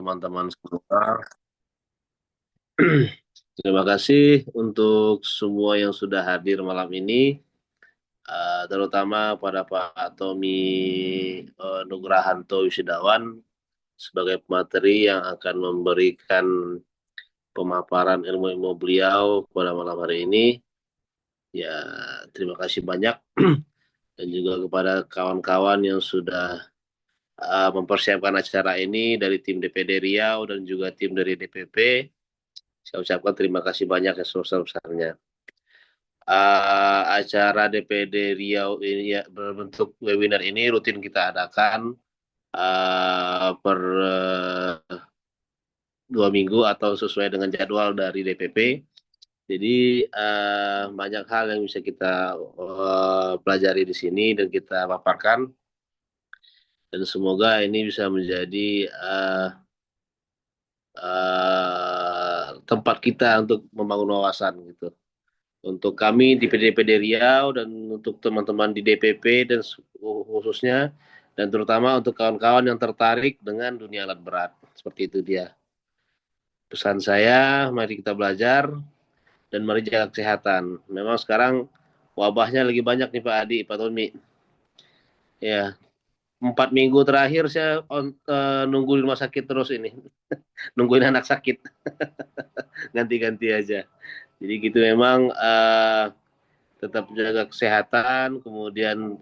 teman-teman semua. Terima kasih untuk semua yang sudah hadir malam ini, terutama pada Pak Tommy Nugrahanto Wisudawan sebagai pemateri yang akan memberikan pemaparan ilmu-ilmu beliau pada malam hari ini. Ya, terima kasih banyak dan juga kepada kawan-kawan yang sudah mempersiapkan acara ini dari tim DPD Riau dan juga tim dari DPP. Saya ucapkan terima kasih banyak yang sebesar-besarnya. Acara DPD Riau ini ya, berbentuk webinar ini rutin kita adakan per 2 minggu atau sesuai dengan jadwal dari DPP. Jadi banyak hal yang bisa kita pelajari di sini dan kita paparkan. Dan semoga ini bisa menjadi tempat kita untuk membangun wawasan gitu. Untuk kami di PDPD Riau dan untuk teman-teman di DPP dan khususnya dan terutama untuk kawan-kawan yang tertarik dengan dunia alat berat. Seperti itu dia. Pesan saya, mari kita belajar dan mari jaga kesehatan. Memang sekarang wabahnya lagi banyak nih Pak Adi, Pak Tommy. Ya, 4 minggu terakhir saya nunggu di rumah sakit terus ini. Nungguin anak sakit. Ganti-ganti aja. Jadi gitu memang tetap jaga kesehatan, kemudian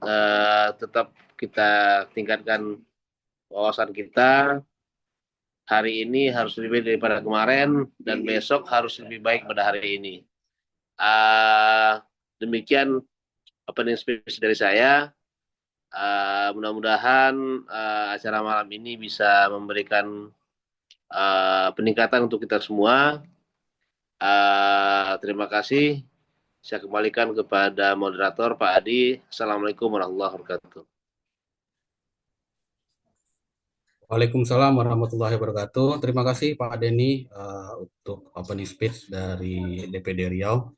tetap kita tingkatkan wawasan kita. Hari ini harus lebih baik daripada kemarin dan besok harus lebih baik pada hari ini. Demikian opening speech dari saya. Mudah-mudahan acara malam ini bisa memberikan peningkatan untuk kita semua. Terima kasih. Saya kembalikan kepada moderator Pak Adi. Assalamualaikum warahmatullahi wabarakatuh. Waalaikumsalam warahmatullahi wabarakatuh. Terima kasih Pak Denny untuk opening speech dari DPD Riau.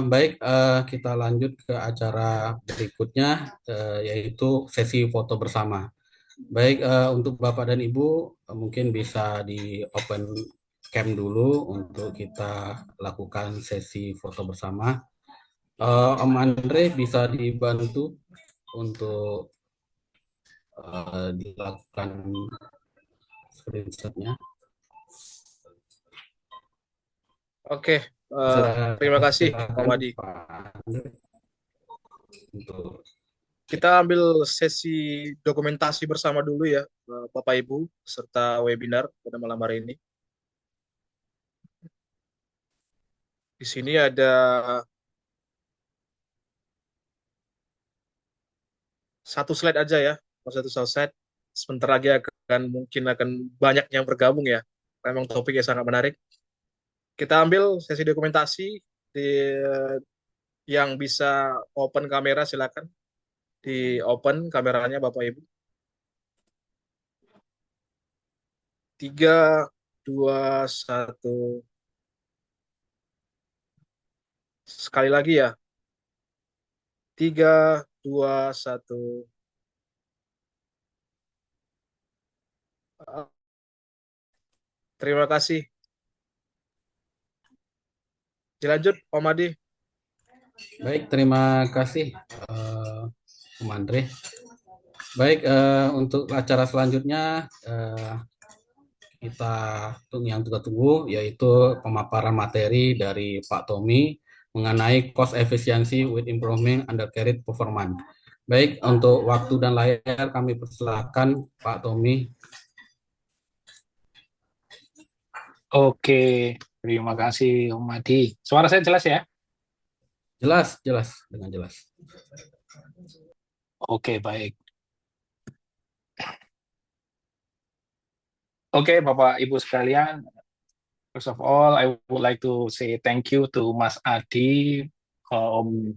Baik, kita lanjut ke acara berikutnya, yaitu sesi foto bersama. Baik, untuk Bapak dan Ibu mungkin bisa di open cam dulu untuk kita lakukan sesi foto bersama. Om Andre bisa dibantu untuk dilakukan screenshotnya. Oke, Saya terima kasih Pak silakan Madi. Pak Andre untuk Kita ambil sesi dokumentasi bersama dulu ya, Bapak Ibu, serta webinar pada malam hari ini. Di sini ada satu slide aja ya, satu slide. Sebentar lagi mungkin akan banyak yang bergabung ya. Memang topiknya sangat menarik. Kita ambil sesi dokumentasi di yang bisa open kamera silakan di open kameranya Bapak Ibu. 3, 2, 1. Sekali lagi ya. 3, 2, 1. Terima kasih. Dilanjut, Om Adi. baik, terima kasih Om Andre. Baik, untuk acara selanjutnya kita yang kita tunggu yaitu pemaparan materi dari Pak Tommy mengenai cost efficiency with improvement undercarriage performance. Baik, untuk waktu dan layar kami persilakan Pak Tommy. Oke, terima kasih Om Adi. Suara saya jelas ya? Jelas, jelas, dengan jelas. Oke, baik. Oke, Bapak Ibu sekalian, first of all, I would like to say thank you to Mas Adi, Om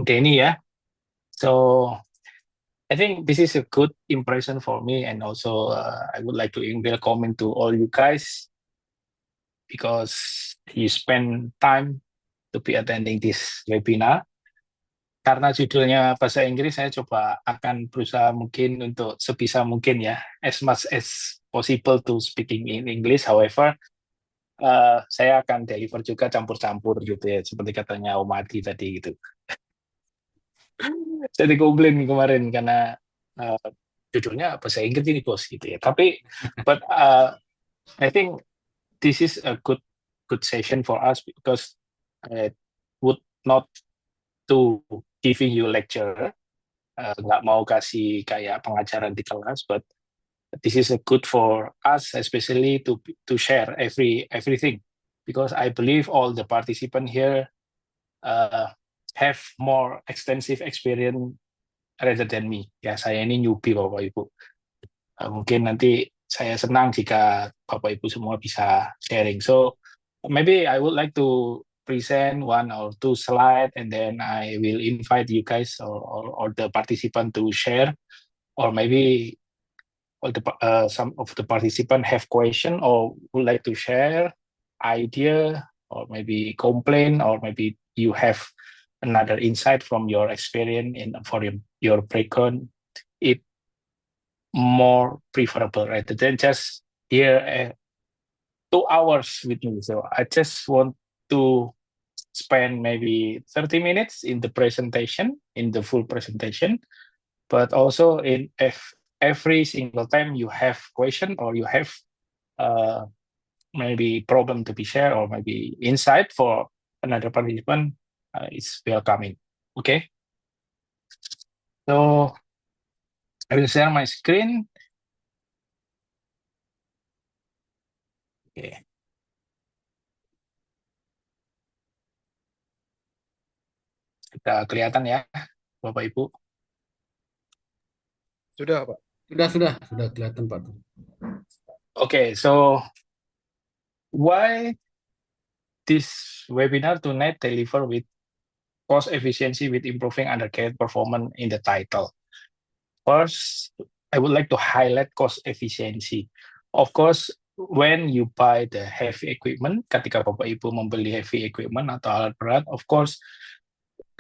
Denny ya. So, I think this is a good impression for me, and also I would like to welcome to all you guys because you spend time to be attending this webinar. karena judulnya bahasa Inggris, saya coba akan berusaha mungkin untuk sebisa mungkin ya, as much as possible to speaking in English. However, saya akan deliver juga campur-campur gitu ya, seperti katanya Om Adi tadi gitu. Saya komplain kemarin karena uh, judulnya bahasa Inggris ini bos gitu ya. Tapi, but I think this is a good session for us because I would not to giving you lecture, nggak mau kasih kayak pengajaran di kelas, but this is a good for us, especially to share everything, because I believe all the participants here have more extensive experience rather than me. Ya, saya ini newbie Bapak Ibu. Mungkin nanti saya senang jika Bapak Ibu semua bisa sharing. So maybe I would like to present one or two slides, and then I will invite you guys or the participant to share, or maybe some of the participants have question or would like to share idea, or maybe complain, or maybe you have another insight from your experience in for your background. It more preferable rather than just here 2 hours with me. So I just want to spend maybe 30 minutes in the presentation, in the full presentation, but also if every single time you have question or you have uh, maybe problem to be shared or maybe insight for another participant, it's welcoming. Okay. So I will share my screen. Okay. Sudah kelihatan ya, Bapak Ibu? Sudah, Pak. Sudah kelihatan Pak. Okay, so why this webinar tonight deliver with cost efficiency with improving undercarriage performance in the title? First, I would like to highlight cost efficiency. Of course, when you buy the heavy equipment, ketika Bapak Ibu membeli heavy equipment atau alat berat, of course,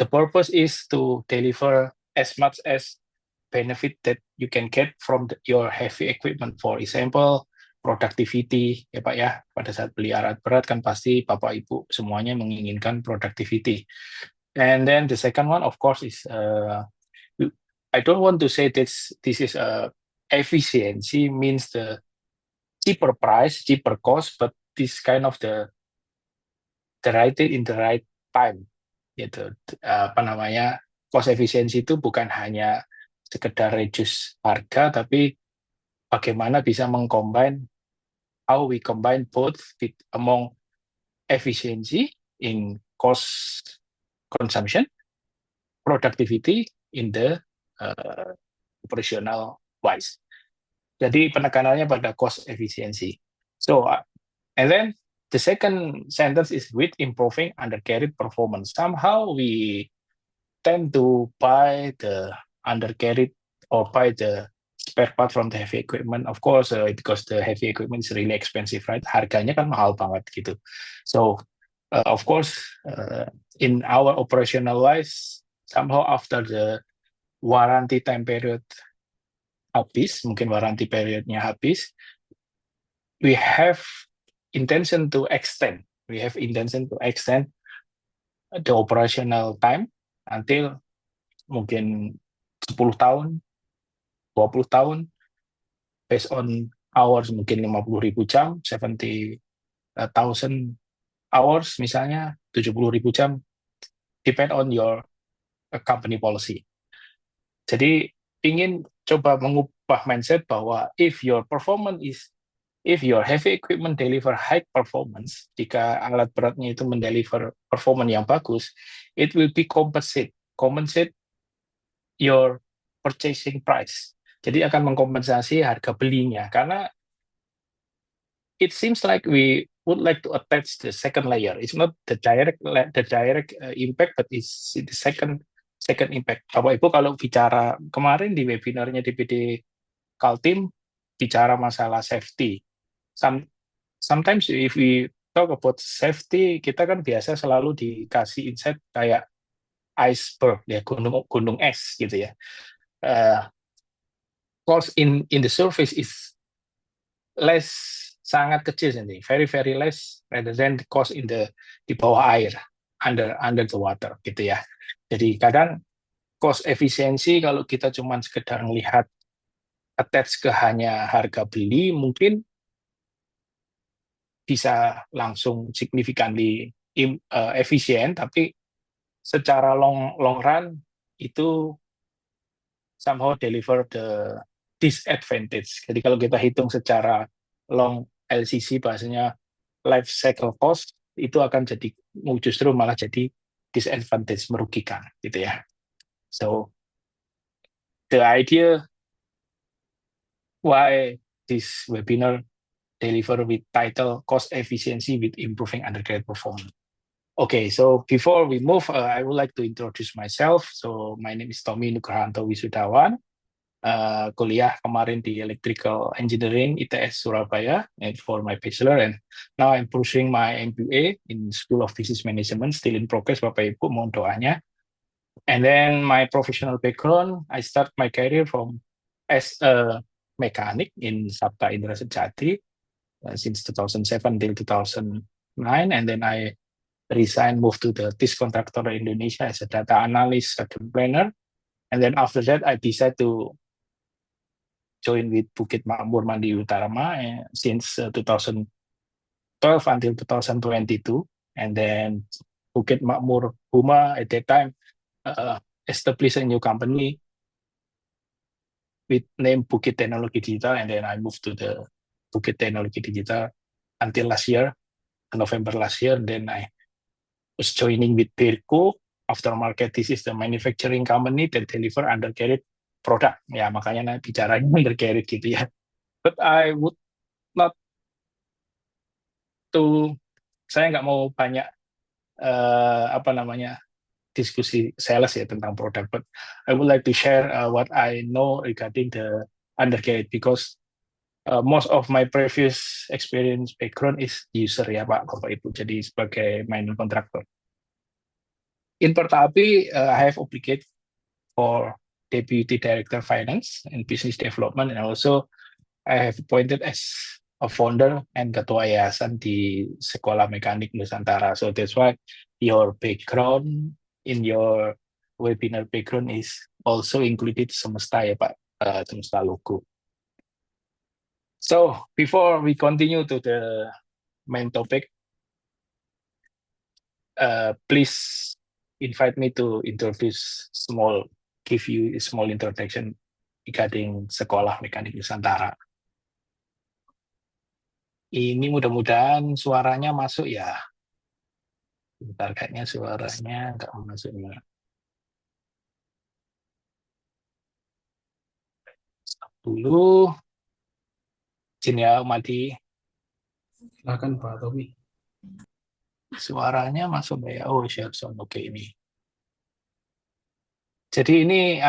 the purpose is to deliver as much as benefit that you can get from your heavy equipment. For example, productivity, ya Pak ya, pada saat beli alat berat kan pasti Bapak Ibu semuanya menginginkan productivity. And then the second one, of course, is I don't want to say this is efficiency means the cheaper price, cheaper cost, but this kind of the right thing in the right time, gitu. Apa namanya, cost efficiency itu bukan hanya sekedar reduce harga, tapi bagaimana bisa mengcombine, how we combine both with among efficiency in cost consumption, productivity in the operational wise. Jadi penekanannya pada cost efficiency. So, and then the second sentence is with improving undercarriage performance. Somehow we tend to buy the undercarriage or buy the spare part from the heavy equipment. Of course, because the heavy equipment is really expensive, right? Harganya kan mahal banget gitu. So, of course, in our operational wise, somehow after the warranty time period habis, mungkin warranty periodnya habis, we have intention to extend. We have intention to extend the operational time until mungkin 10 tahun, 20 tahun, based on hours mungkin 50.000 jam, 70,000 hours misalnya, 70.000 jam, depend on your company policy. Jadi ingin coba mengubah mindset bahwa if your heavy equipment deliver high performance, jika alat beratnya itu mendeliver performance yang bagus, it will be compensate your purchasing price. Jadi akan mengkompensasi harga belinya, karena it seems like we would like to attach the second layer. It's not the direct impact, but it's the second impact. Bapak Ibu kalau bicara kemarin di webinarnya DPD Kaltim bicara masalah safety. Sometimes if we talk about safety, kita kan biasa selalu dikasih insight kayak iceberg ya, gunung es gitu ya. Cost in the surface is less, sangat kecil sendiri, very less rather than the cost di bawah air, under the water gitu ya. Jadi kadang cost efisiensi kalau kita cuma sekedar melihat attach ke hanya harga beli mungkin bisa langsung significantly efisien, tapi secara long run itu somehow deliver the disadvantage. Jadi kalau kita hitung secara long LCC, bahasanya life cycle cost, itu akan jadi justru malah jadi disadvantage, merugikan gitu ya. So the idea why this webinar deliver with title cost efficiency with improving undergraduate performance. Okay, so before we move, I would like to introduce myself. So my name is Tommy Nugrahanto Wisudawan. Kuliah kemarin di Electrical Engineering ITS Surabaya and for my bachelor, and now I'm pursuing my MBA in School of Business Management, still in progress, Bapak Ibu mohon doanya. And then my professional background, I start my career as a mechanic in Sabta Indra Sejati since 2007 till 2009, and then I resigned, moved to the TIS Contractor Indonesia as a data analyst, data planner, and then after that I decided to join with Bukit Makmur Mandiri Utama since 2012 until 2022, and then Bukit Makmur Huma at that time established a new company with name Bukit Teknologi Digital, and then I moved to the Bukit Teknologi Digital until last year, November last year. Then I was joining with Birko Aftermarket. This is the manufacturing company that deliver undercarriage product. Ya, makanya bicaranya undercarriage gitu ya. But I would not saya nggak mau banyak diskusi sales ya tentang produk, but I would like to share what I know regarding the undercarriage, because most of my previous experience background is user ya Pak Bapak Ibu, jadi sebagai minor contractor. In Pertapi, I have applied for Deputy Director Finance and Business Development, and also I have appointed as a founder and ketua yayasan di Sekolah Mekanik Nusantara. So that's why your background in your webinar background is also included Semesta ya Pak, Semesta Logo. So before we continue to the main topic, please invite me to give you a small introduction regarding Sekolah Mekanik Nusantara. Ini mudah-mudahan suaranya masuk ya. Bentar, kayaknya suaranya nggak masuk. Stop dulu. Izin ya, Madi. Silakan Pak Tommy. Suaranya masuk nggak ya? Oh, share sound. Oke, ini. Jadi ini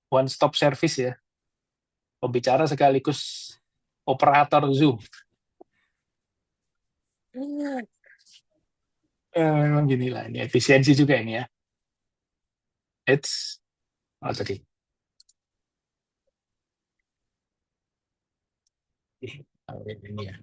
one stop service ya. Pembicara sekaligus operator Zoom. Memang gini lah, ini efisiensi juga ini ya. Tadi. Ini ya.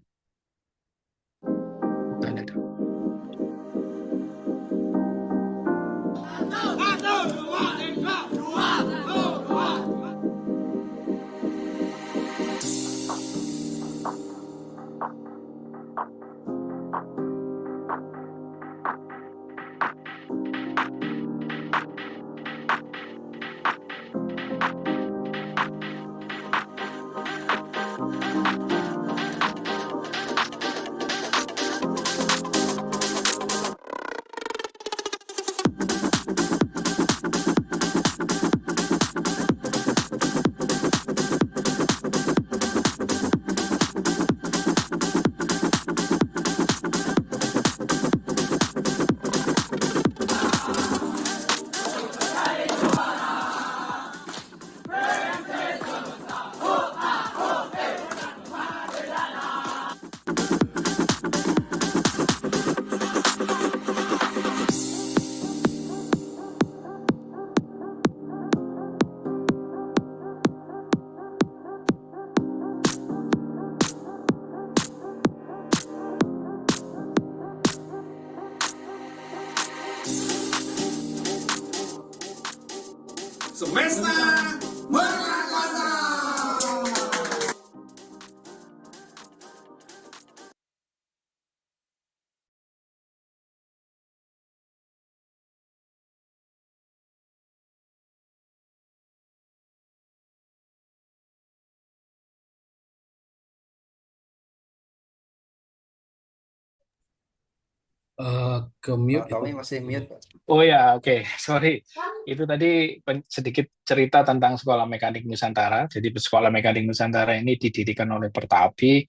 Ke mute itu. Kami masih mute, Pak. Oh ya, oke, sorry. Itu tadi sedikit cerita tentang Sekolah Mekanik Nusantara. Jadi Sekolah Mekanik Nusantara ini didirikan oleh Pertapi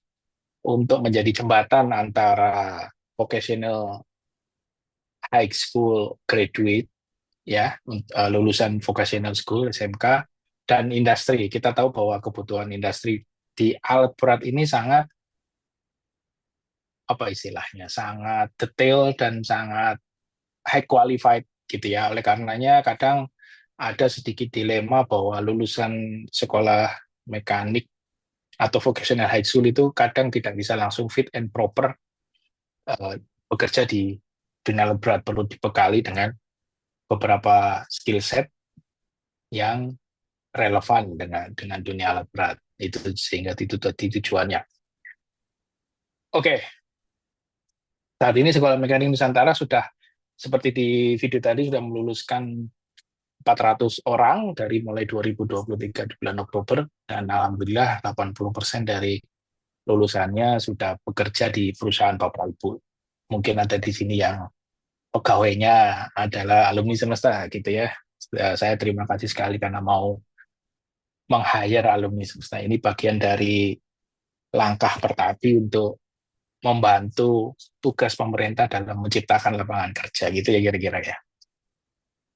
untuk menjadi jembatan antara vocational high school graduate, ya, lulusan vocational school SMK dan industri. Kita tahu bahwa kebutuhan industri di alat berat ini sangat, apa istilahnya, sangat detail dan sangat high qualified gitu ya. Oleh karenanya kadang ada sedikit dilema bahwa lulusan sekolah mekanik atau vocational high school itu kadang tidak bisa langsung fit and proper bekerja di dunia alat berat, perlu dibekali dengan beberapa skill set yang relevan dengan dunia alat berat. Itu sehingga itu tadi tujuannya. Oke. Saat ini Sekolah Mekanik Nusantara sudah, seperti di video tadi, sudah meluluskan 400 orang dari mulai 2023 di bulan Oktober, dan alhamdulillah 80% dari lulusannya sudah bekerja di perusahaan Bapak Ibu. Mungkin ada di sini yang pegawainya adalah alumni semesta gitu ya. Saya terima kasih sekali karena mau meng-hire alumni semesta. Ini bagian dari langkah Pertapi untuk membantu tugas pemerintah dalam menciptakan lapangan kerja gitu ya kira-kira ya.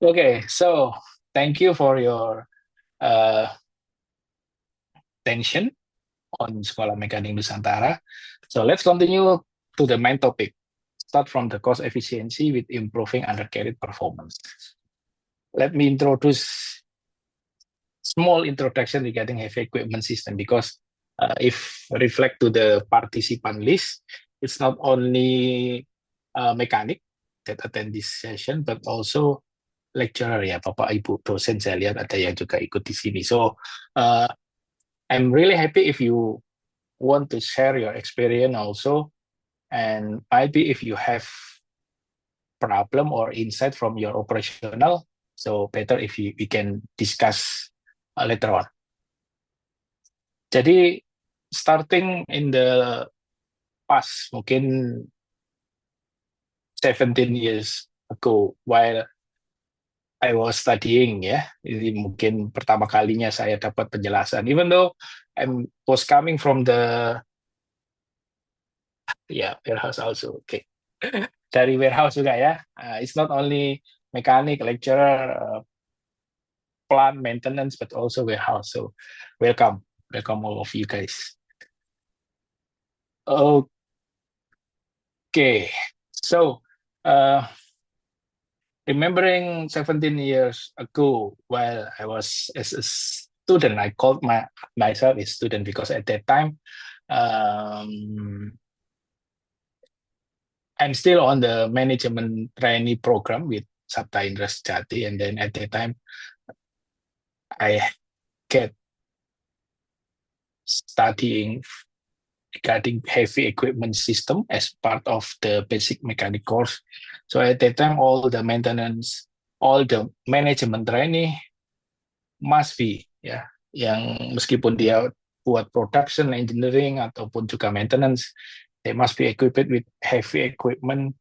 Okay, so thank you for your attention on Sekolah Mekanik Nusantara. So let's continue to the main topic. Start from the cost efficiency with improving undercarriage performance. Let me introduce small introduction regarding heavy equipment system, because if reflect to the participant list, it's not only mechanic that attend this session, but also lecturer ya, Bapak Ibu dosen saya lihat ada yang juga ikut di sini. So I'm really happy if you want to share your experience also, and maybe if you have problem or insight from your operational, so better if we can discuss later on. Jadi starting in the past, mungkin 17 years ago while I was studying ya, ini mungkin pertama kalinya saya dapat penjelasan. Even though I was coming from the warehouse also, okay. Dari warehouse juga ya. It's not only mechanic, lecturer, plant maintenance, but also warehouse. So welcome all of you guys. Okay, so remembering 17 years ago while I was as a student, I called myself a student because at that time I'm still on the management trainee program with Sabta Indra Sejati, and then at that time I get studying regarding heavy equipment system as part of the basic mechanic course. So at that time, all the maintenance, all the management trainee must be ya, yang meskipun dia buat production, engineering ataupun juga maintenance, they must be equipped with heavy equipment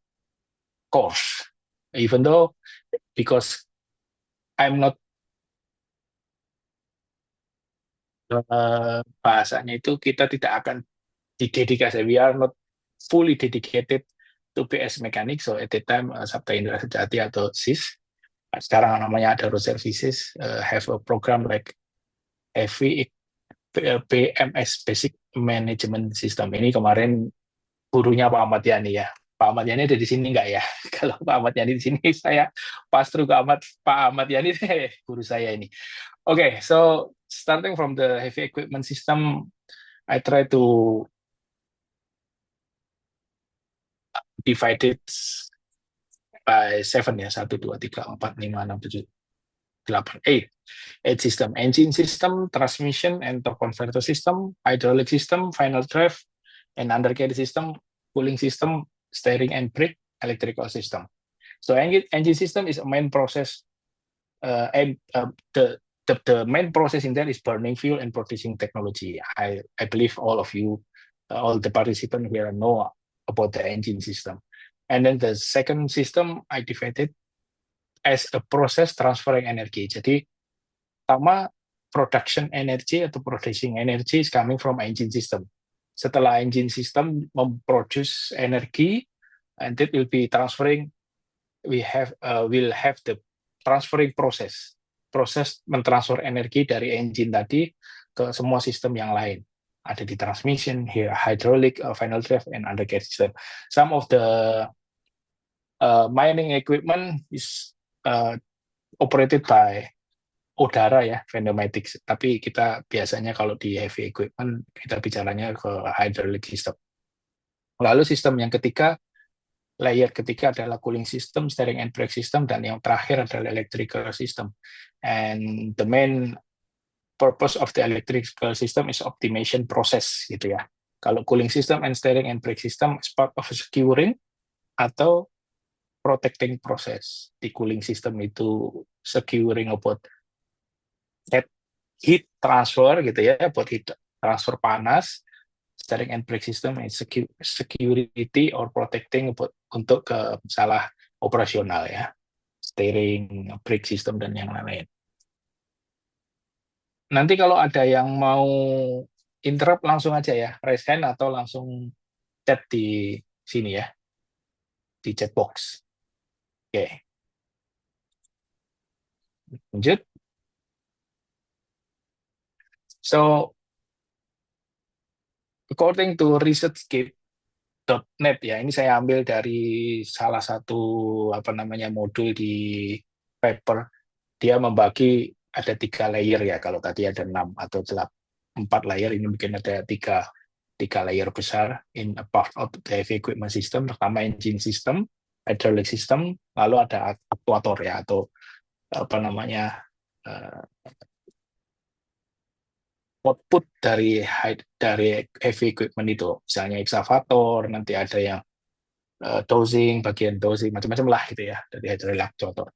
course. Even though, because I'm not bahasanya itu kita tidak akan didedikasi, we are not fully dedicated to BS mechanic. So at that time Sabta Indra Sejati atau SIS, sekarang namanya ada Road Services, have a program like heavy BMS Basic Management System. Ini kemarin gurunya Pak Ahmad Yani ya. Pak Ahmad Yani ada di sini nggak ya? Kalau Pak Ahmad Yani di sini, saya pas through ke Pak Ahmad Yani, guru saya ini. Okay, so starting from the heavy equipment system, I try to divide it by 7 ya, 1, 2, 3, 4, 5, 6, 7, 8, 8 system. Engine system, transmission and torque converter system, hydraulic system, final drive and undercarriage system, cooling system, steering and brake, electrical system. So engine system is a main process, and the main process in there is burning fuel and producing technology. I believe all of you, all the participants here know about the engine system. And then the second system I divided as a process transferring energy. Jadi pertama production energy atau producing energy is coming from engine system. Setelah engine system memproduce energi, and it will be transferring, will have the transferring process mentransfer energi dari engine tadi ke semua sistem yang lain. Ada di transmission, hydraulic, final drive, and other gas system. Some of the mining equipment is operated by udara ya, pneumatics. Tapi kita biasanya kalau di heavy equipment kita bicaranya ke hydraulic system. Lalu sistem yang ketiga, layer ketiga adalah cooling system, steering and brake system, dan yang terakhir adalah electrical system. And the main purpose of the electrical system is optimization process gitu ya. Kalau cooling system and steering and brake system is part of securing atau protecting process. Di cooling system itu securing about heat transfer gitu ya, buat heat transfer panas. Steering and brake system is security or protecting untuk ke masalah operasional ya, steering, brake system, dan yang lain-lain. Nanti kalau ada yang mau interrupt langsung aja ya, raise hand atau langsung chat di sini ya, di chat box. Oke. Lanjut. So, according to researchgate.net ya, ini saya ambil dari salah satu modul di paper. Dia membagi ada 3 layer ya, kalau tadi ada 6 atau 4 layer, ini mungkin ada 3 layer besar in a part of the heavy equipment system. Pertama engine system, hydraulic system, lalu ada aktuator ya, atau output dari heavy equipment itu, misalnya excavator, nanti ada yang dosing, bagian dosing, macam-macam lah gitu ya, dari hydraulic actuator.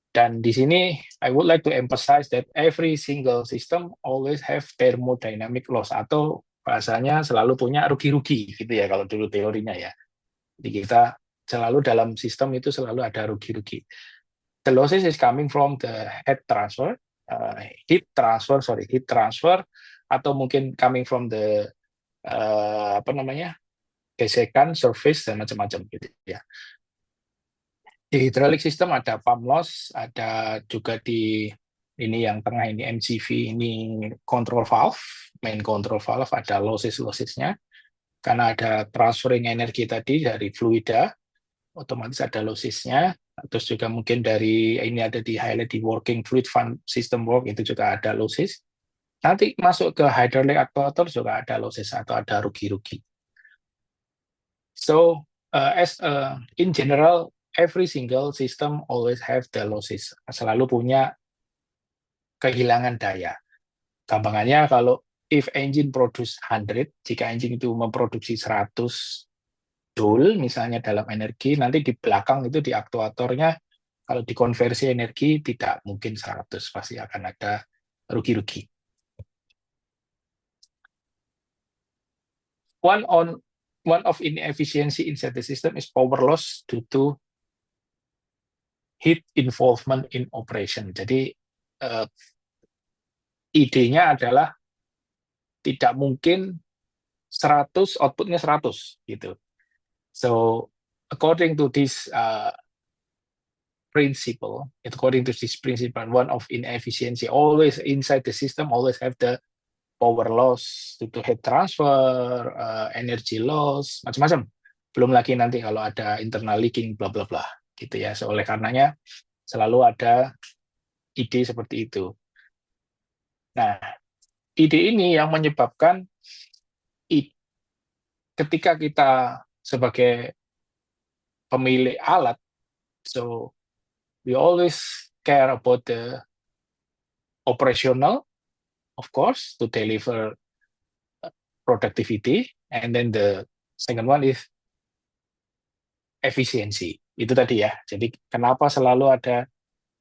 Dan di sini I would like to emphasize that every single system always have thermodynamic loss, atau bahasanya selalu punya rugi-rugi gitu ya kalau dulu teorinya ya. Jadi kita selalu dalam sistem itu selalu ada rugi-rugi. The losses is coming from the heat transfer, atau mungkin coming from the gesekan, surface, dan macam-macam gitu ya. Di hydraulic system ada pump loss, ada juga di ini yang tengah ini MCV, ini control valve, main control valve, ada losses-nya. Karena ada transferring energi tadi dari fluida, otomatis ada losses-nya. Terus juga mungkin dari ini ada di highlight di working fluid fund system work, itu juga ada losses. Nanti masuk ke hydraulic actuator juga ada losses atau ada rugi-rugi. So in general, every single system always have the losses. Selalu punya kehilangan daya. Gampangannya kalau if engine produce 100, jika engine itu memproduksi 100 joule misalnya dalam energi, nanti di belakang itu di aktuatornya kalau dikonversi energi tidak mungkin 100, pasti akan ada rugi-rugi. One of inefficiency inside the system is power loss due to heat involvement in operation. Jadi idenya adalah tidak mungkin 100 outputnya 100 gitu. So according to this principle, one of inefficiency always inside the system always have the power loss due to heat transfer, energy loss, macam-macam. Belum lagi nanti kalau ada internal leaking, bla bla bla, gitu ya. So, oleh karenanya selalu ada ide seperti itu. Nah, ide ini yang menyebabkan ketika kita sebagai pemilik alat, so we always care about the operational, of course, to deliver productivity, and then the second one is efisiensi. Itu tadi ya. Jadi kenapa selalu ada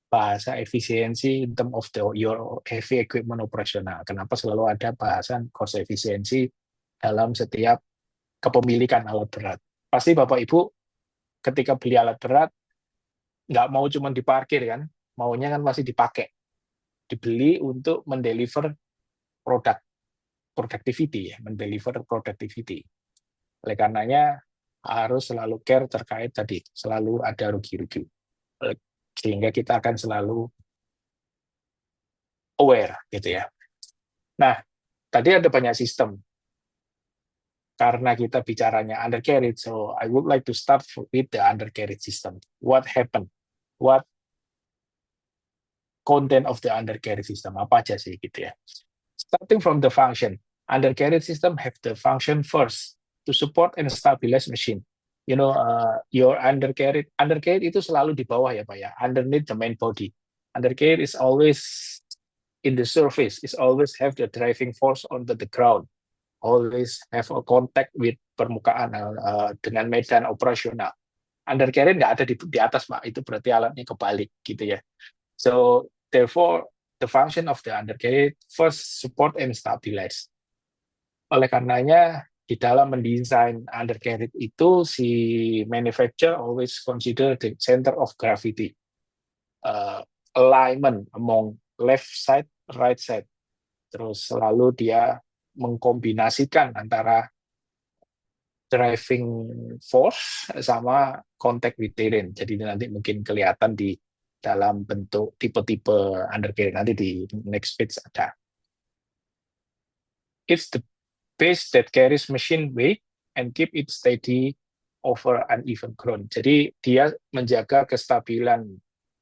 bahasa efisiensi in terms of your heavy equipment operational? Kenapa selalu ada bahasan cost efisiensi dalam setiap kepemilikan alat berat? Pasti Bapak Ibu ketika beli alat berat, nggak mau cuma diparkir kan, maunya kan pasti dipakai, dibeli untuk mendeliver productivity ya, mendeliver productivity. Oleh karenanya harus selalu care terkait tadi, selalu ada rugi-rugi. Sehingga kita akan selalu aware gitu ya. Nah, tadi ada banyak sistem. Karena kita bicaranya undercarriage, so I would like to start with the undercarriage system. What happened? What content of the undercarriage system? Apa aja sih gitu ya. Starting from the function, undercarriage system have the function first to support and stabilize machine. You know, your undercarriage itu selalu di bawah ya Pak ya, underneath the main body. Undercarriage is always in the surface, is always have the driving force onto the ground, always have a contact with permukaan dengan medan operasional. Undercarriage nggak ada di atas Pak, itu berarti alatnya kebalik gitu ya. So therefore the function of the undercarriage first support and stabilize. Oleh karenanya di dalam mendesain undercarriage itu si manufacturer always consider the center of gravity, alignment among left side, right side. Terus selalu dia mengkombinasikan antara driving force sama contact with terrain. Jadi nanti mungkin kelihatan di dalam bentuk tipe-tipe undercarriage, nanti di next page ada. It's the base that carries machine weight and keep it steady over uneven ground. Jadi dia menjaga kestabilan.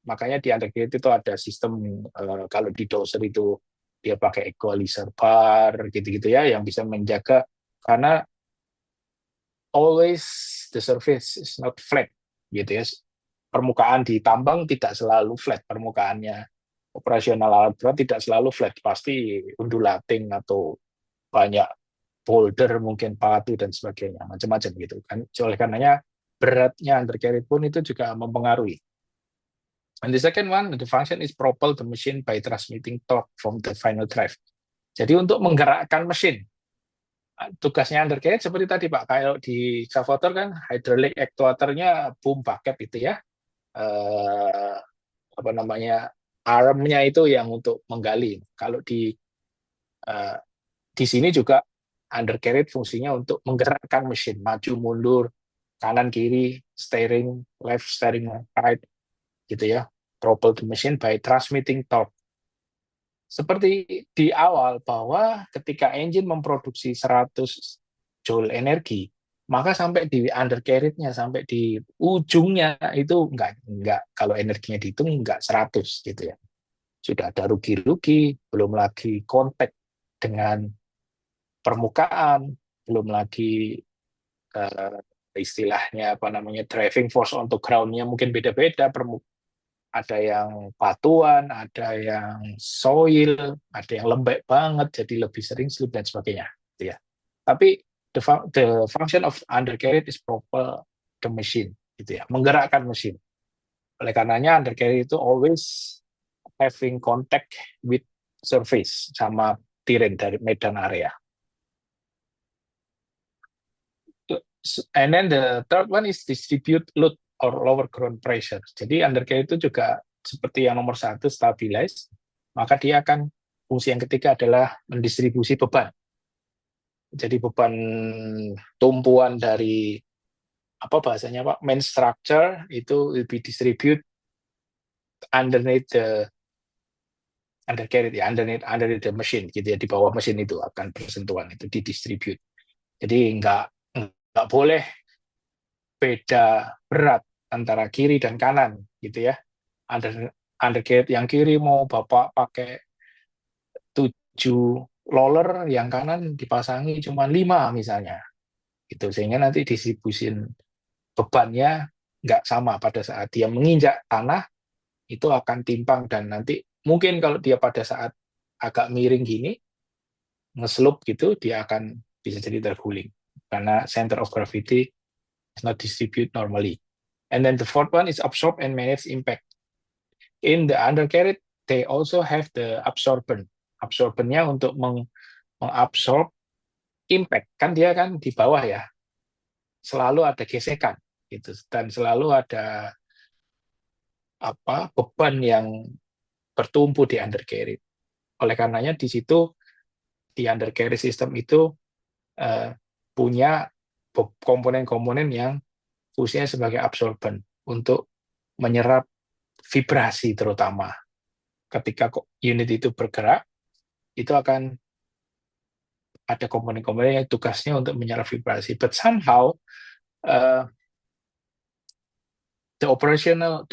Makanya di undercarriage itu ada sistem, kalau di dozer itu dia pakai equalizer bar gitu-gitu ya, yang bisa menjaga, karena always the surface is not flat gitu ya. Permukaan di tambang tidak selalu flat, permukaannya operasional alat berat tidak selalu flat, pasti undulating atau banyak boulder, mungkin batu dan sebagainya, macam-macam gitu kan. Oleh karenanya beratnya undercarriage pun itu juga mempengaruhi. And the second one, the function is propel the machine by transmitting torque from the final drive. Jadi untuk menggerakkan mesin, tugasnya undercarriage seperti tadi Pak, kalau di Savotor kan hydraulic actuatornya boom bucket itu ya, apa namanya, armnya itu yang untuk menggali. Kalau di sini juga undercarriage fungsinya untuk menggerakkan mesin, maju mundur, kanan kiri, steering left, steering right, gitu ya. Propel the machine by transmitting torque. Seperti di awal bahwa ketika engine memproduksi 100 joule energi, maka sampai di undercarriage-nya, sampai di ujungnya itu enggak, kalau energinya dihitung enggak 100 gitu ya. Sudah ada rugi-rugi, belum lagi kontak dengan permukaan, belum lagi istilahnya apa namanya, driving force onto ground-nya mungkin beda-beda, ada yang batuan, ada yang soil, ada yang lembek banget jadi lebih sering slip dan sebagainya gitu ya. Tapi the function of undercarriage is propel the machine gitu ya, menggerakkan mesin. Oleh karenanya undercarriage itu always having contact with surface sama terrain dari medan area. And then the third one is distribute load or lower ground pressure. Jadi undercarriage itu juga seperti yang nomor 1, stabilize, maka dia akan, fungsi yang ketiga adalah mendistribusi beban. Jadi beban tumpuan dari apa bahasanya Pak, main structure itu lebih distribute underneath the undercarriage ya, underneath the machine gitu ya, di bawah mesin itu akan bersentuhan, itu didistribute. Jadi nggak boleh beda berat antara kiri dan kanan gitu ya. Undercarriage yang kiri mau Bapak pakai 7 roller, yang kanan dipasangi cuma 5 misalnya. Gitu, sehingga nanti distribusin bebannya nggak sama pada saat dia menginjak tanah, itu akan timpang, dan nanti mungkin kalau dia pada saat agak miring gini, ngeslope gitu, dia akan bisa jadi terguling karena center of gravity is not distribute normally. And then the fourth one is absorb and manage impact. In the undercarriage, they also have the absorbent. Absorbennya untuk mengabsorb impact. Kan dia kan di bawah ya, selalu ada gesekan. gitu. Dan selalu ada beban yang bertumpu di undercarriage. Oleh karenanya di situ di undercarriage system itu punya komponen-komponen yang fungsinya sebagai absorben untuk menyerap vibrasi, terutama ketika unit itu bergerak, itu akan ada komponen-komponen yang tugasnya untuk menyerap vibrasi. But somehow the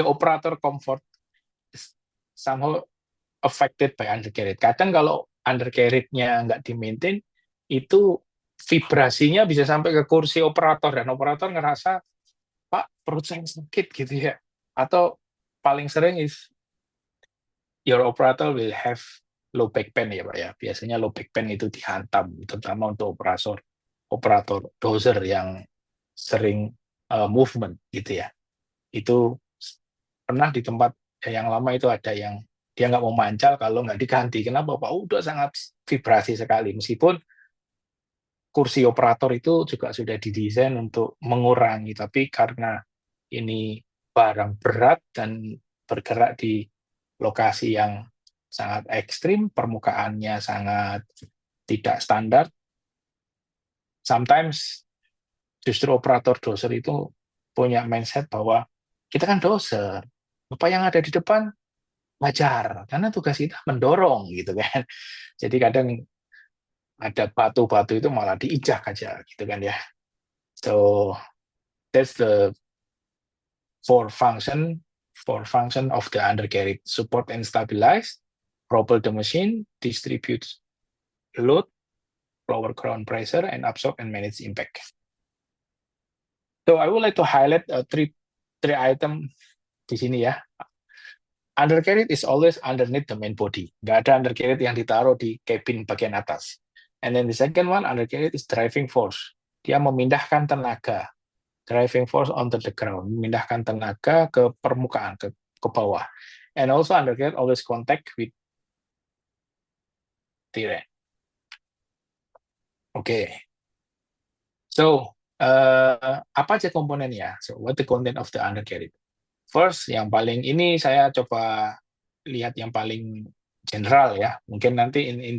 operator comfort is somehow affected by undercarriage. Kadang kalau undercarriage-nya nggak di-maintain, itu vibrasinya bisa sampai ke kursi operator, dan operator ngerasa, Pak, perut saya sakit gitu ya. Atau paling sering is your operator will have low back pain ya Pak ya. Biasanya low back pain itu dihantam, terutama untuk operator dozer yang sering movement gitu ya. Itu pernah di tempat yang lama itu ada yang dia nggak mau mancal kalau nggak diganti. Kenapa Pak? Udah sangat vibrasi sekali. Meskipun kursi operator itu juga sudah didesain untuk mengurangi, tapi karena ini barang berat dan bergerak di lokasi yang sangat ekstrim, permukaannya sangat tidak standar, sometimes justru operator dozer itu punya mindset bahwa kita kan dozer, apa yang ada di depan wajar, karena tugas kita mendorong gitu kan. Jadi kadang ada batu-batu itu malah diinjak aja gitu kan ya. So that's the four function of the undercarriage: support and stabilize, propel the machine, distribute load, lower ground pressure, and absorb and manage impact. So I would like to highlight three item di sini ya. Undercarriage is always underneath the main body. Nggak ada undercarriage yang ditaruh di cabin bagian atas. And then the second one, undercarriage is driving force. Dia memindahkan tenaga. Driving force onto the ground. Memindahkan tenaga ke permukaan, ke bawah. And also undercarriage always contact with terrain. Okay. So, apa aja komponennya? So, what the content of the undercarriage? First, yang paling ini saya coba lihat yang paling general ya. Mungkin nanti in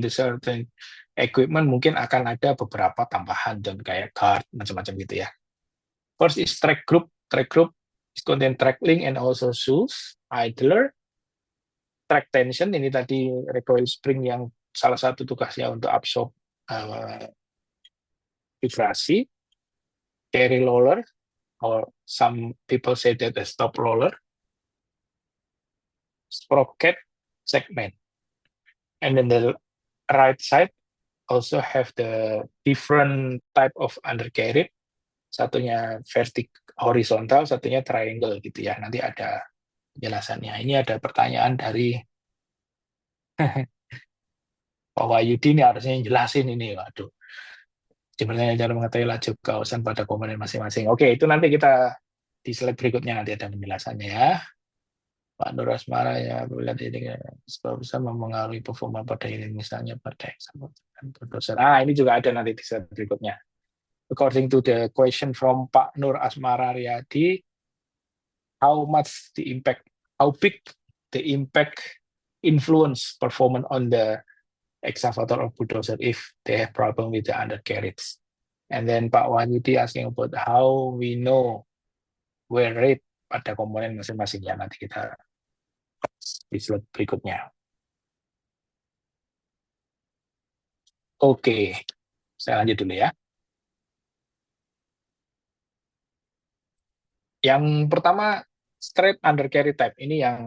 the certain equipment mungkin akan ada beberapa tambahan dan kayak guard macam-macam gitu ya. First is track group. Track group is contain track link and also shoes, idler, track tension. Ini tadi recoil spring yang salah satu tugasnya untuk absorb vibrasi, carry roller, or some people say that a stop roller, sprocket segment, and then the right side also have the different type of undercarriage. Satunya horizontal, satunya triangle gitu ya. Nanti ada penjelasannya. Ini ada pertanyaan dari Pak Wahyudi, ini harusnya jelasin ini. Waduh. Sebenarnya cara mengetahui laju kawasan pada komponen masing-masing. Oke, itu nanti kita di slide berikutnya nanti ada penjelasannya ya. Pak Nur Asmara ya, lihat ini sebab bisa mempengaruhi performa pada ini, misalnya pada dosen. Ini juga ada nanti di slide berikutnya. According to the question from Pak Nur Asmara Riyadi, how big the impact influence performance on the excavator or bulldozer if they have problem with the undercarriage. And then Pak Wahyudi asking about how we know wear rate pada komponen masing-masing ya, nanti kita di slide berikutnya. Oke, saya lanjut dulu ya. Yang pertama, straight undercarriage type. Ini yang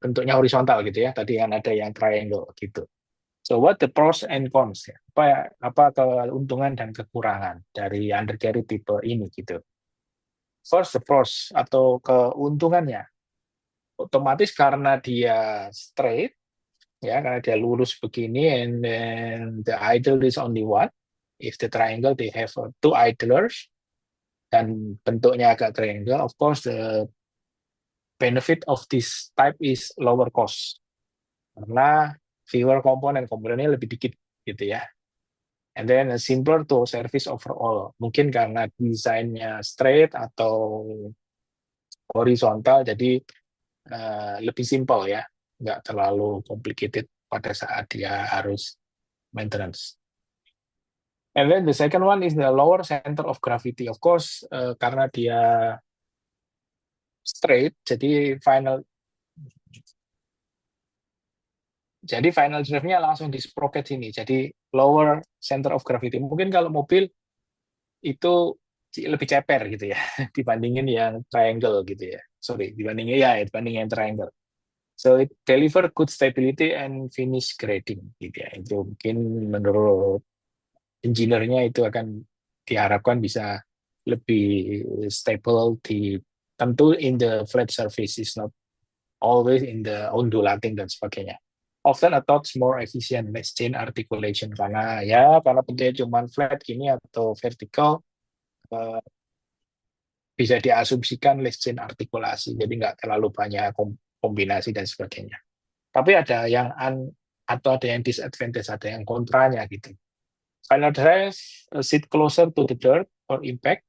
bentuknya horizontal gitu ya. Tadi kan ada yang triangle gitu. So what the pros and cons ya? Apa keuntungan dan kekurangan dari undercarriage tipe ini gitu. First, the pros atau keuntungannya. Otomatis karena dia straight ya, karena dia lurus begini, and then the idle is only one. If the triangle they have two idlers dan bentuknya agak triangle, of course the benefit of this type is lower cost karena fewer komponennya lebih dikit gitu ya. And then a simpler to service overall. Mungkin karena desainnya straight atau horizontal, jadi lebih simple ya, nggak terlalu complicated pada saat dia harus maintenance. And then the second one is the lower center of gravity. Of course, karena dia straight, jadi final drive-nya langsung di sprocket sini. Jadi lower center of gravity. Mungkin kalau mobil itu lebih ceper gitu ya dibandingin yang triangle gitu ya. Sorry, dibandingin yang triangle. So it deliver good stability and finish grading gitu ya. Itu mungkin menurut engineer-nya itu akan diharapkan bisa lebih stable tentu in the flat surface, is not always in the undulating dan sebagainya. Often a touch more efficient less chain articulation karena bentuknya cuma flat gini atau vertical, bisa diasumsikan less chain artikulasi, jadi nggak terlalu banyak kombinasi dan sebagainya. Tapi ada yang atau ada yang disadvantage, ada yang kontranya gitu. Final drive sit closer to the dirt or impact.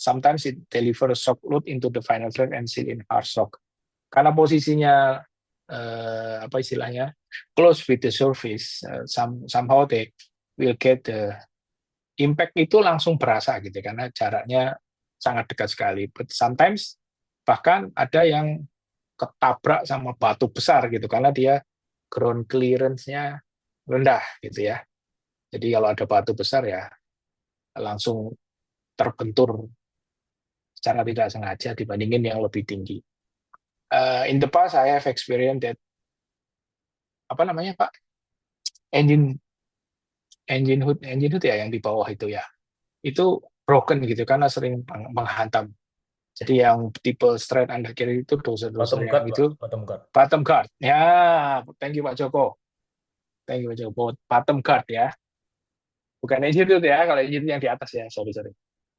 Sometimes it delivers shock load into the final drive and sit in hard shock. Karena posisinya apa istilahnya close with the surface, somehow they will get the impact itu langsung berasa gitu karena jaraknya sangat dekat sekali. But sometimes bahkan ada yang ketabrak sama batu besar gitu karena dia ground clearance-nya rendah gitu ya. Jadi kalau ada batu besar ya langsung terbentur secara tidak sengaja dibandingin yang lebih tinggi. In the past I have experienced that Pak? Engine hood ya yang di bawah itu ya. Itu broken gitu karena sering menghantam. Jadi yang tipe straight undercarriage itu doser-doser yang itu bottom guard. Ya, thank you Pak Joko. Bottom guard ya. Bukan engine hood ya, kalau engine yang di atas ya, sorry.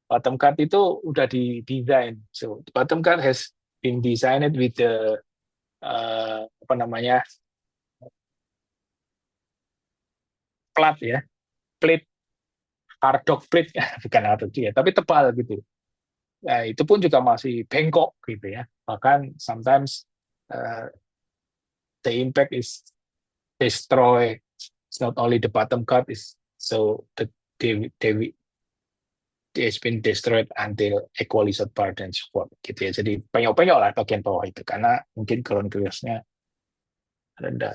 Bottom guard itu udah didesain. So, bottom guard has been designed with the plat ya, plate, harddock plate, bukan harddock ya, tapi tebal gitu. Nah, itu pun juga masih bengkok gitu ya. Bahkan sometimes the impact is destroy. It's not only the bottom guard, it's been destroyed until equally support and support gitu ya. Jadi penyok-penyok lah bagian bawah itu karena mungkin ground clearance-nya rendah.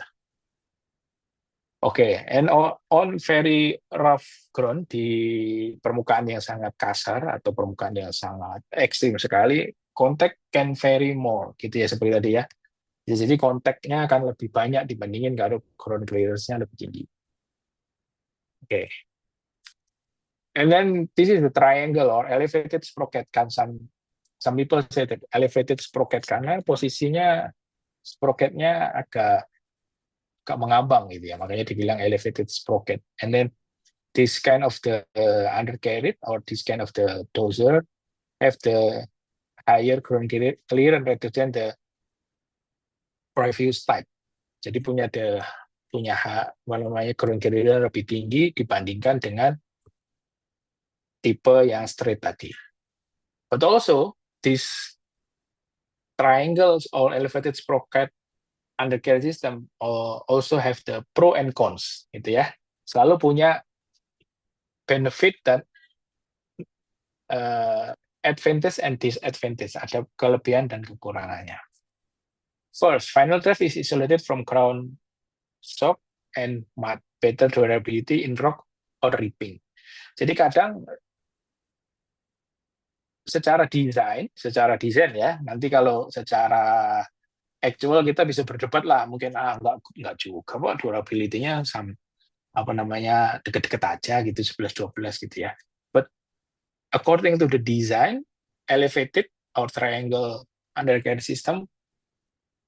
Oke, and on very rough ground, di permukaan yang sangat kasar atau permukaan yang sangat ekstrim sekali, contact can vary more, gitu ya seperti tadi ya. Jadi kontaknya akan lebih banyak dibandingin kalau ground clearance-nya lebih tinggi. Oke. And then this is the triangle or elevated sprocket. Kan some people say that elevated sprocket karena posisinya sprocketnya agak mengambang gitu ya, makanya dibilang elevated sprocket. And then this kind of the undercarriage or this kind of the dozer have the higher ground clearance rather than the previous type. Jadi punya ground clearance lebih tinggi dibandingkan dengan tipe yang straight tadi. But also this triangles or elevated sprocket undercarriage system also have the pro and cons gitu ya. Selalu punya benefit dan advantage and disadvantage, ada kelebihan dan kekurangannya. First, final drive is isolated from ground shock and mud, better durability in rock or ripping. Jadi kadang secara desain ya, nanti kalau secara actual kita bisa berdebat lah, mungkin nggak juga kok durability-nya deket-deket aja gitu 11-12 gitu ya. But according to the design, elevated or triangle undercarriage system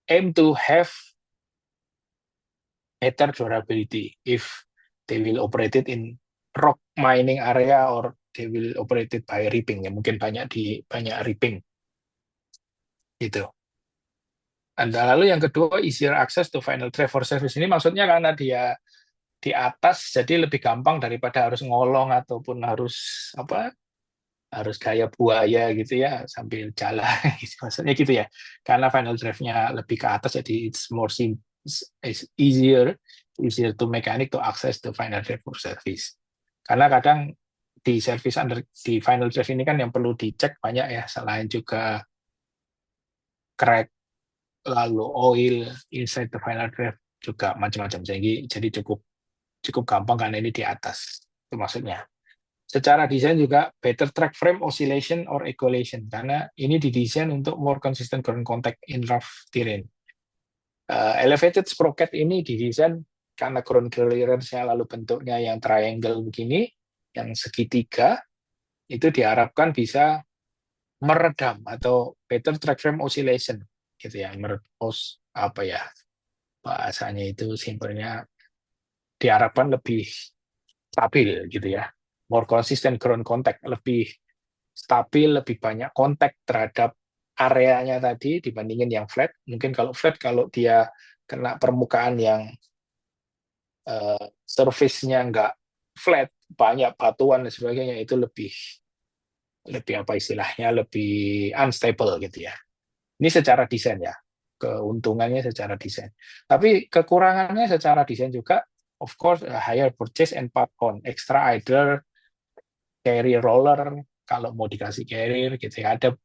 aim to have better durability if they will operate it in rock mining area or they will operate it by ripping ya, mungkin banyak ripping gitu. Dan lalu yang kedua, easier access to final drive for service. Ini maksudnya karena dia di atas, jadi lebih gampang daripada harus ngolong ataupun harus gaya buaya gitu ya sambil jalan gitu. Maksudnya gitu ya, karena final drive-nya lebih ke atas, jadi it's easier to mechanic to access the final drive for service. Karena kadang di final drive ini kan yang perlu dicek banyak ya, selain juga crack, lalu oil inside the final drive, juga macam-macam. Jadi cukup gampang karena ini di atas, itu maksudnya. Secara desain juga better track frame oscillation or echolation, karena ini didesain untuk more consistent ground contact in rough terrain. Elevated sprocket ini didesain karena ground clearance-nya lalu bentuknya yang triangle begini, yang segitiga, itu diharapkan bisa meredam atau better track frame oscillation gitu ya, bahasanya itu simpelnya diharapkan lebih stabil gitu ya, more consistent ground contact, lebih stabil, lebih banyak kontak terhadap areanya tadi dibandingin yang flat. Mungkin kalau flat, kalau dia kena permukaan yang surface-nya nggak flat, banyak batuan dan sebagainya, itu lebih lebih unstable gitu ya. Ini secara desain ya, keuntungannya secara desain. Tapi kekurangannya secara desain juga, of course, higher purchase and part on, extra idler, carry roller, kalau mau dikasih carrier gitu ya. Ada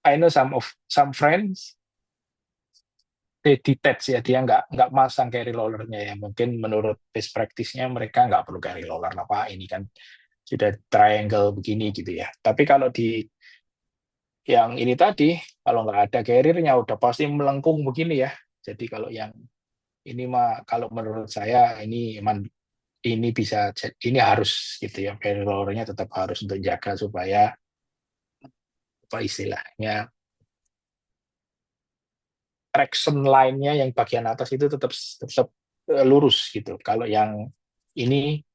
I know some friends, they detach ya, dia nggak masang carry rollernya ya. Mungkin menurut best practice-nya mereka nggak perlu carry roller, apa ini kan sudah triangle begini gitu ya. Tapi kalau di yang ini tadi, kalau nggak ada carrier-nya udah pasti melengkung begini ya. Jadi kalau yang ini mah, kalau menurut saya ini harus gitu ya, carry rollernya tetap harus untuk jaga supaya apa istilahnya, traction line-nya yang bagian atas itu tetap lurus gitu. Kalau yang ini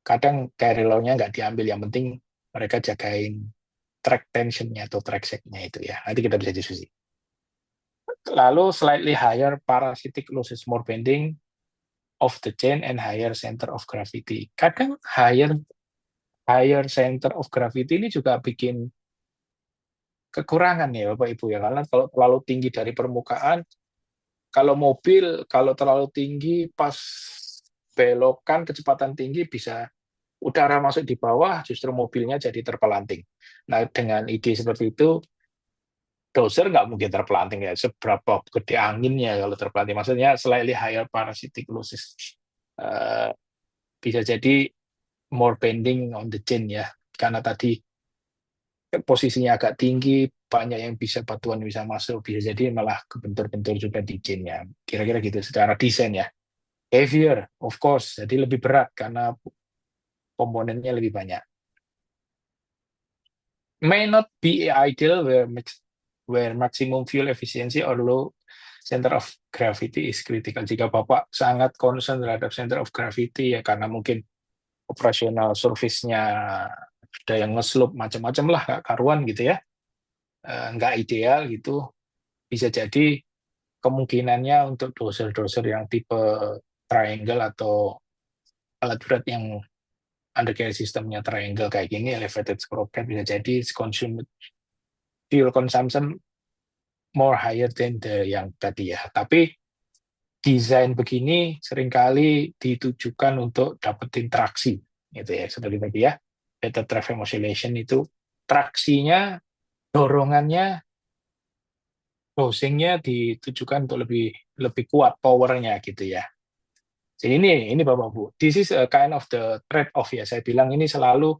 kadang carry roller-nya nggak diambil, yang penting mereka jagain track tension-nya atau track set-nya itu ya. Nanti kita bisa diskusi. Lalu slightly higher parasitic losses, more bending of the chain and higher center of gravity. Kadang higher center of gravity ini juga bikin kekurangan ya Bapak Ibu ya, karena kalau terlalu tinggi dari permukaan, kalau mobil kalau terlalu tinggi pas belokan kecepatan tinggi bisa udara masuk di bawah, justru mobilnya jadi terpelanting. Nah, dengan ide seperti itu, dozer nggak mungkin terpelanting ya, seberapa gede anginnya kalau terpelanting. Maksudnya slightly higher parasitic losses. Bisa jadi more bending on the chain ya, karena tadi posisinya agak tinggi, banyak yang batuan bisa masuk, bisa jadi malah kebentur-bentur juga di chain-nya. Kira-kira gitu secara desain ya. Heavier, of course, jadi lebih berat karena komponennya lebih banyak. May not be ideal where maximum fuel efficiency or low center of gravity is critical. Jika Bapak sangat concern terhadap center of gravity ya, karena mungkin operasional surface-nya ada yang nge-slope macam-macam lah, nggak karuan gitu ya, nggak ideal gitu, bisa jadi kemungkinannya untuk dozer-dozer yang tipe triangle atau alat berat yang undercarry sistemnya triangle kayak gini, elevated sprocket, bisa jadi fuel consumption more higher than yang tadi ya. Tapi desain begini seringkali ditujukan untuk dapetin traksi gitu ya, seperti tadi ya, better track frame oscillation itu traksinya, dorongannya, dosingnya ditujukan untuk lebih kuat powernya gitu ya. Jadi ini Bapak Bu, this is a kind of the trade off ya. Saya bilang ini selalu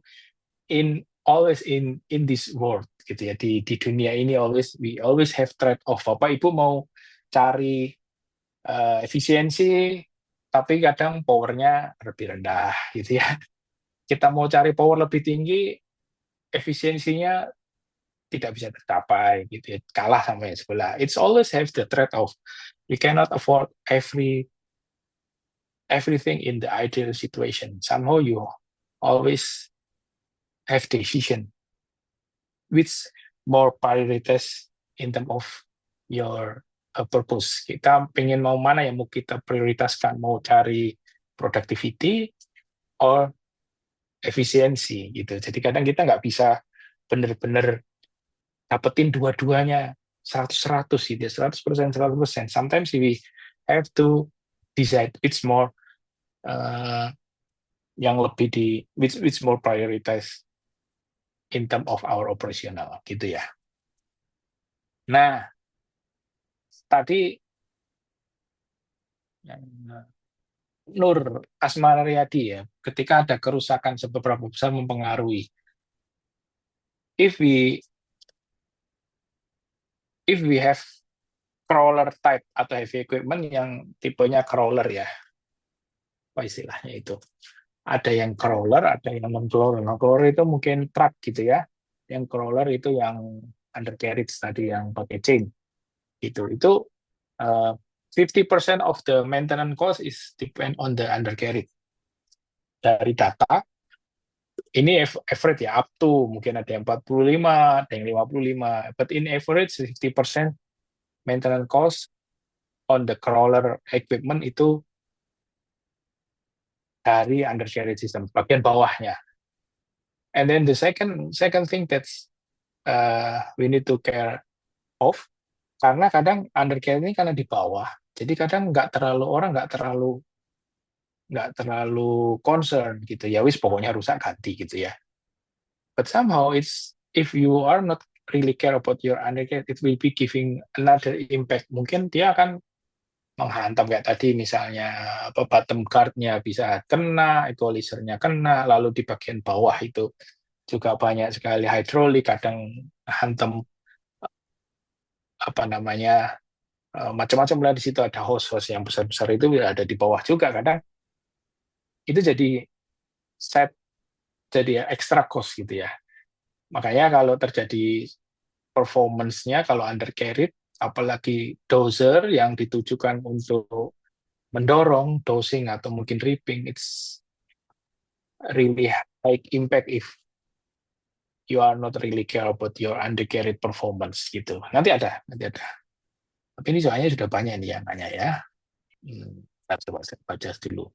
always in this world gitu ya, di dunia ini we always have trade off. Bapak Ibu mau cari efisiensi, tapi kadang powernya lebih rendah gitu ya. Kita mau cari power lebih tinggi, efisiensinya tidak bisa tercapai gitu ya, kalah sama yang sebelah. It's always have the trade off. We cannot afford everything in the ideal situation. Somehow you always have decision which more priorities in terms of your purpose. Kita pengen mau mana yang mau kita prioritaskan, mau cari productivity or efisiensi gitu. Jadi kadang kita nggak bisa benar-benar dapetin dua-duanya 100-100 gitu, 100%, 100%. Sometimes we have to decide which more yang lebih which more prioritize in term of our operational gitu ya. Nah, tadi Nur Asmariyadi ya, ketika ada kerusakan seberapa besar mempengaruhi. If we have crawler type atau heavy equipment yang tipenya crawler ya, apa istilahnya itu? Ada yang crawler, ada yang non-crawler. Non-crawler itu mungkin truck gitu ya. Yang crawler itu yang undercarriage tadi yang pakai chain. Gitu. Itu 50% of the maintenance cost is depend on the undercarriage. Dari data, ini average ya, up to mungkin ada yang 45, ada yang 55. But in average, 50% maintenance cost on the crawler equipment itu dari undercarriage system, bagian bawahnya. And then the second thing that's we need to care of, karena kadang undercarriage ini karena di bawah, jadi kadang orang nggak terlalu concern gitu ya, wis pokoknya rusak ganti gitu ya. But somehow if you are not really care about your undercarriage, it will be giving another impact. Mungkin dia akan menghantam kayak tadi misalnya bottom guard-nya bisa kena, equalizer-nya kena, lalu di bagian bawah itu juga banyak sekali hidrolik, kadang hantam macam-macam lah, di situ ada hose yang besar-besar itu ada di bawah juga, kadang itu jadi extra cost gitu ya. Makanya kalau terjadi performance-nya kalau undercarried, apalagi dozer yang ditujukan untuk mendorong dosing atau mungkin ripping, it's really high impact if you are not really care about your undercarried performance gitu. Nanti ada. Tapi ini soalnya sudah banyak nih yang nanya ya. Coba saya baca dulu.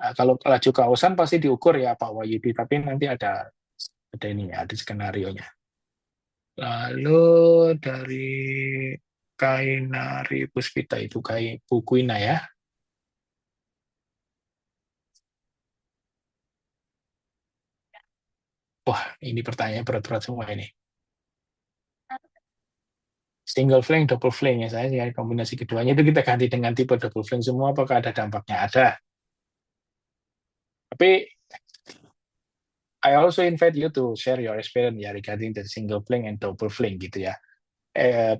Nah, kalau laju kawasan pasti diukur ya Pak Wahyudi, tapi nanti ada ini, ada skenario-nya. Lalu dari Kainari Puspita itu Bu Kuina ya. Wah, ini pertanyaan berat-berat semua ini. Single flank, double flank ya, saya kombinasi keduanya itu kita ganti dengan tipe double flank semua, apakah ada dampaknya? Ada. Tapi I also invite you to share your experience ya regarding the single flank and double flank gitu ya.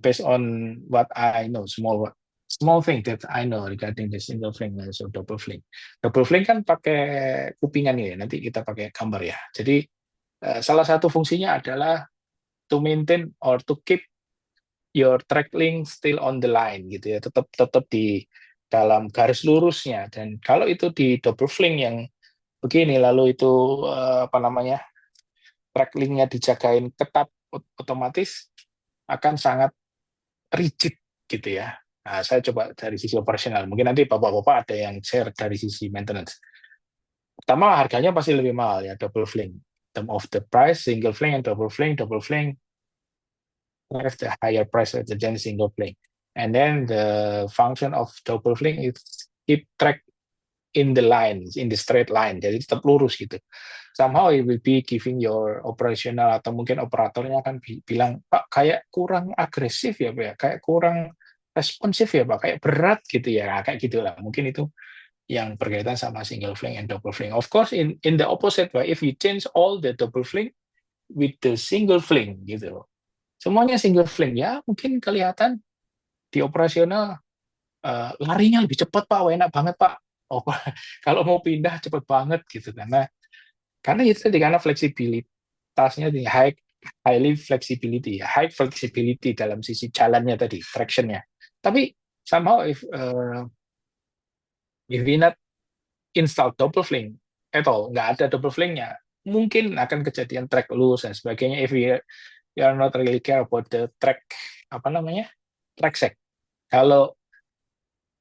Based on what I know, small thing that I know regarding the single flank and also double flank. Double flank kan pakai kupingan ya, nanti kita pakai gambar ya. Jadi salah satu fungsinya adalah to maintain or to keep your track link still on the line gitu ya, tetap di dalam garis lurusnya. Dan kalau itu di double flank yang begini, lalu itu track linknya dijagain ketat, otomatis akan sangat rigid gitu ya. Nah, saya coba dari sisi operasional, mungkin nanti bapak-bapak ada yang share dari sisi maintenance. Pertama, harganya pasti lebih mahal ya, double flank. In term of the price, single flank and double flank have the higher price than single flank. And then the function of double flank is keep track in the line, in the straight line, jadi tetap lurus gitu. Somehow it will be giving your operational, atau mungkin operatornya akan bilang, Pak, kayak kurang agresif ya Pak, kayak kurang responsif ya Pak, kayak berat gitu ya, nah, kayak gitulah. Mungkin itu yang berkaitan sama single flank and double flank. Of course, in the opposite way, if you change all the double flank with the single flank gitu, semuanya single flank ya, mungkin kelihatan di operasional larinya lebih cepat Pak, enak banget Pak. Oh, kalau mau pindah cepat banget gitu, karena itu tadi, karena fleksibilitasnya highly flexibility ya, high flexibility dalam sisi jalannya tadi, tractionnya. Tapi somehow if we not install double flank at all, nggak ada double flanknya, mungkin akan kejadian track loose dan sebagainya if we are not really care about the track track check. Kalau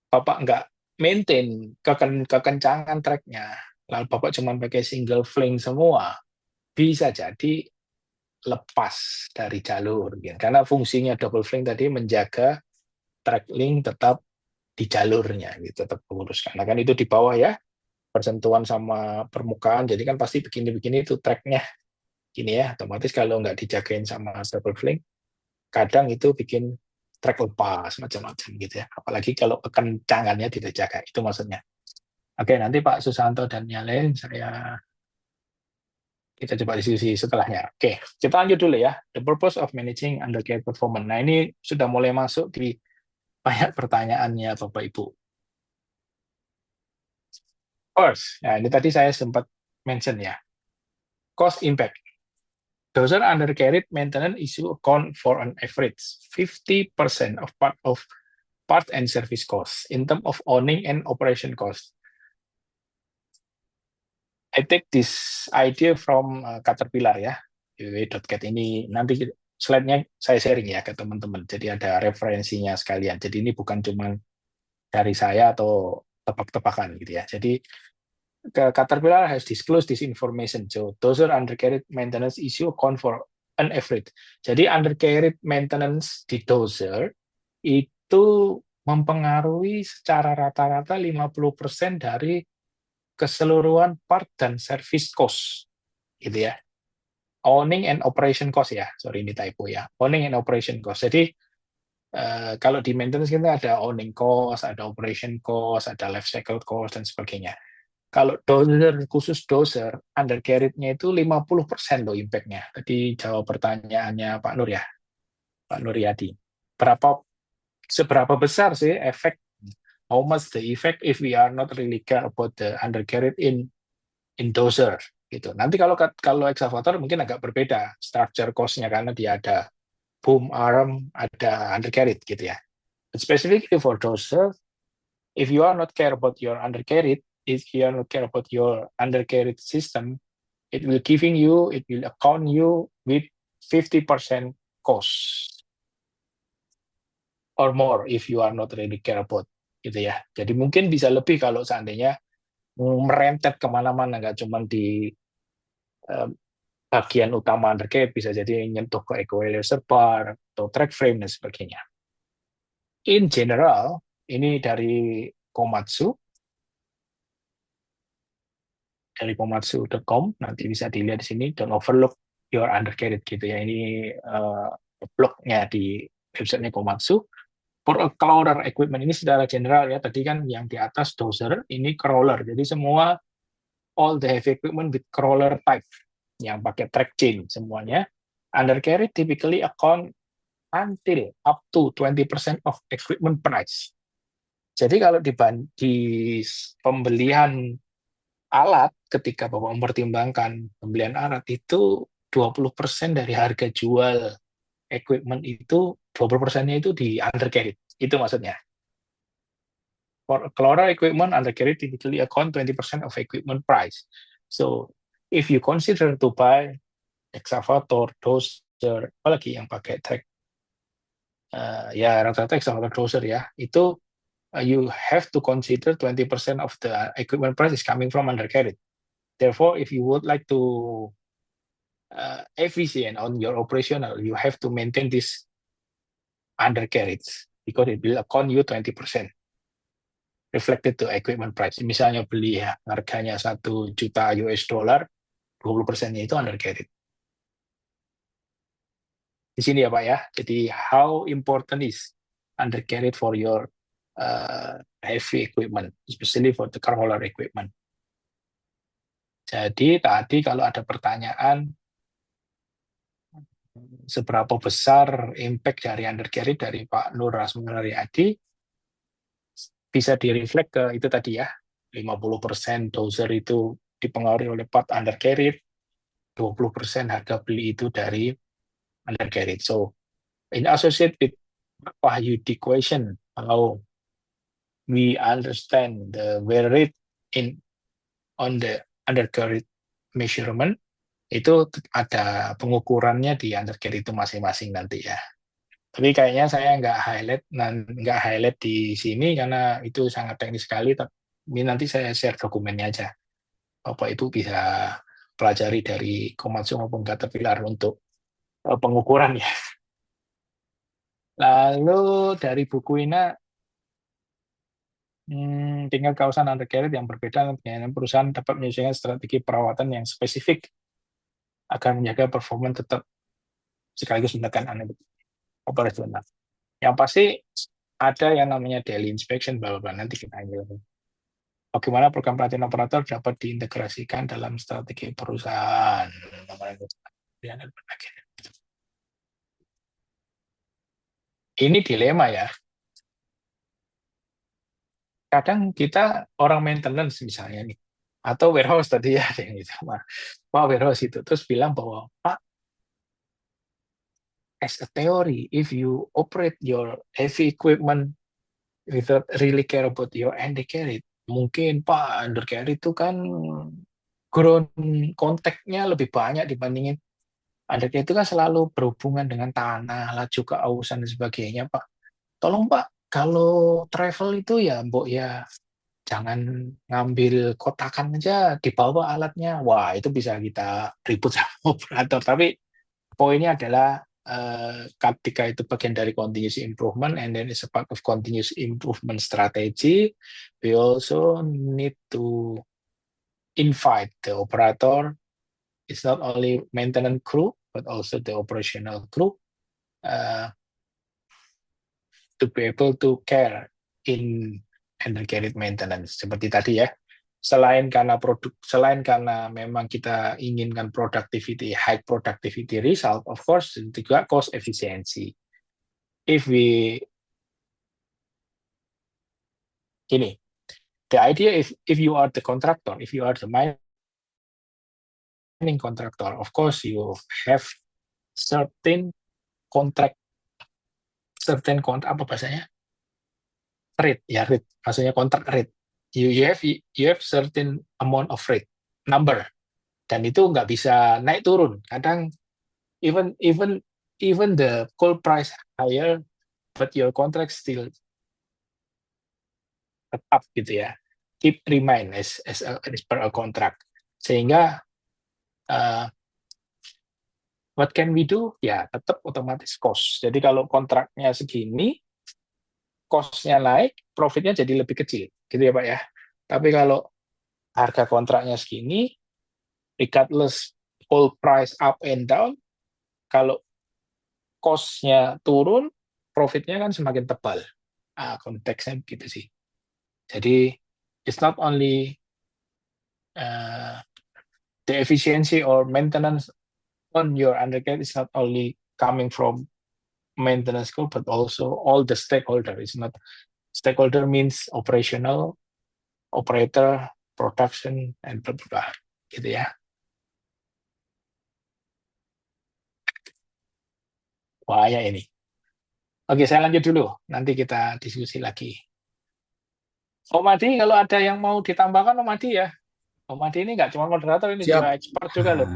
Bapak nggak maintain kekencangan tracknya, lalu Bapak cuma pakai single flank semua, bisa jadi lepas dari jalur. Ya. Karena fungsinya double flank tadi menjaga track link tetap di jalurnya, gitu, tetap lurus. Karena kan itu di bawah ya, persentuhan sama permukaan, jadi kan pasti begini-begini itu tracknya gini ya, otomatis kalau nggak dijagain sama double flank, kadang itu bikin track lepas macam-macam gitu ya. Apalagi kalau kekencangannya tidak jaga, itu maksudnya. Oke, nanti Pak Susanto dan yang lain kita coba diskusi setelahnya. Oke, kita lanjut dulu ya. The purpose of managing undercarriage performance. Nah, ini sudah mulai masuk di banyak pertanyaannya Bapak Ibu. First, nah ini tadi saya sempat mention ya. Cost impact. Dozer undercarriage maintenance issue account for an average 50% of part and service cost in terms of owning and operation cost. I take this idea from Caterpillar ya, www.cat ini nanti slide-nya saya sharing ya ke teman-teman. Jadi ada referensinya sekalian. Jadi ini bukan cuma dari saya atau tebak-tebakan gitu ya. Jadi Caterpillar has disclosed this information. So dozer undercarriage maintenance issue account for an average. Jadi undercarriage maintenance di dozer itu mempengaruhi secara rata-rata 50% dari keseluruhan part dan service cost, gitu ya. Owning and operation cost ya, sorry ini typo ya. Owning and operation cost. Jadi kalau di maintenance kita ada owning cost, ada operation cost, ada life cycle cost dan sebagainya. Kalau dozer, khusus dozer, undercarriage-nya itu 50% loh impact-nya. Tadi jawab pertanyaannya Pak Nur ya, Pak Nuryadi. Seberapa besar sih efek, how much the effect if we are not really care about the undercarriage in dozer gitu. Nanti kalau excavator mungkin agak berbeda structure cost-nya karena dia ada boom arm, ada undercarriage gitu ya. But specifically for dozer, if you are not care about your undercarriage, if you are not care about your undercarriage system, it will account you with 50% cost or more if you are not really care about gitu ya. Jadi mungkin bisa lebih kalau seandainya merentet kemana-mana, nggak cuma di bagian utama undercarriage, bisa jadi nyentuh ke equalizer bar atau track frame dan sebagainya. In general, ini dari Komatsu, nanti bisa dilihat di sini, don't overlook your undercarriage gitu ya. Ini blognya di websitenya Komatsu. For a crawler equipment ini secara general ya, tadi kan yang di atas dozer, ini crawler. Jadi semua all the heavy equipment with crawler type yang pakai track chain semuanya, undercarriage typically account until up to 20% of equipment price. Jadi kalau di pembelian alat, ketika Bapak mempertimbangkan pembelian alat itu 20% dari harga jual equipment itu 20%-nya itu di undercarriage. Itu maksudnya. For crawler equipment, undercarriage typically account 20% of equipment price. So, if you consider to buy excavator, dozer, apalagi yang pakai track, ya rata-rata excavator dozer ya, itu you have to consider 20% of the equipment price is coming from undercarriage. Therefore, if you would like to efficient on your operational, you have to maintain this undercarriage because it will account you 20% reflected to equipment price. Misalnya beli ya, harganya 1 juta US dollar, 20%-nya itu undercarriage. Di sini ya Pak ya. Jadi how important is undercarriage for your heavy equipment, especially for the crawler equipment. Jadi tadi kalau ada pertanyaan seberapa besar impact dari undercarriage dari Pak Nur Rasmunaryadi, bisa direflect ke itu tadi ya, 50% dozer itu dipengaruhi oleh part undercarriage, 20% harga beli itu dari undercarriage. So, in associate with Wahyudi equation, how we understand the wear rate on the undercarriage measurement, itu ada pengukurannya di undercarriage itu masing-masing nanti ya. Tapi kayaknya saya nggak highlight di sini karena itu sangat teknis sekali. Tapi nanti saya share dokumennya aja. Bapak itu bisa pelajari dari Komatsu maupun Caterpillar untuk pengukuran ya. Lalu dari buku ini tingkat kawasan undercarried yang berbeda dengan perusahaan dapat menyesuaikan strategi perawatan yang spesifik agar menjaga performa tetap sekaligus menekan operasional. Yang pasti ada yang namanya daily inspection, bla-bla, nanti kita ambil. Bagaimana program pelatihan operator dapat diintegrasikan dalam strategi perusahaan. Ini dilema ya. Kadang kita orang maintenance misalnya nih, atau warehouse tadi ya, ada yang gitu, Pak warehouse itu, terus bilang bahwa, Pak, as a theory, if you operate your heavy equipment without really care about your undercarriage, mungkin Pak, undercarriage itu kan ground contact-nya lebih banyak dibandingin undercarriage itu kan selalu berhubungan dengan tanah, laju keausan dan sebagainya, Pak. Tolong Pak, kalau travel itu ya, Mbok ya jangan ngambil kotakan aja, dibawa alatnya. Wah, itu bisa kita ribut sama operator. Tapi poinnya adalah ketika itu bagian dari continuous improvement and then it's a part of continuous improvement strategy, we also need to invite the operator. It's not only maintenance crew, but also the operational crew to be able to care in undercarried maintenance. Seperti tadi ya, selain karena memang kita inginkan high productivity result, of course juga cost efficiency. The idea if you are the contractor, if you are the mining contractor, of course you have certain contract apa bahasanya? Rate, maksudnya kontrak rate. You have certain amount of rate number, dan itu nggak bisa naik turun. Kadang even the coal price higher, but your contract still tetap gitu ya, keep remain as per a contract. Sehingga what can we do? Ya tetap otomatis cost. Jadi kalau kontraknya segini, cost-nya naik, profitnya jadi lebih kecil, gitu ya Pak ya. Tapi kalau harga kontraknya segini, regardless coal price up and down, kalau cost-nya turun, profitnya kan semakin tebal. Konteksnya begitu sih. Jadi, it's not only the efficiency or maintenance on your undercarriage is not only coming from maintenance crew, but also all the stakeholder. It's not stakeholder means operational, operator, production, and blah, blah, blah. Gitu ya. Bahaya ini. Oke, saya lanjut dulu. Nanti kita diskusi lagi. Om Adi, kalau ada yang mau ditambahkan, Om Adi ya. Om Adi ini nggak cuma moderator, ini Siap. juga expert juga loh.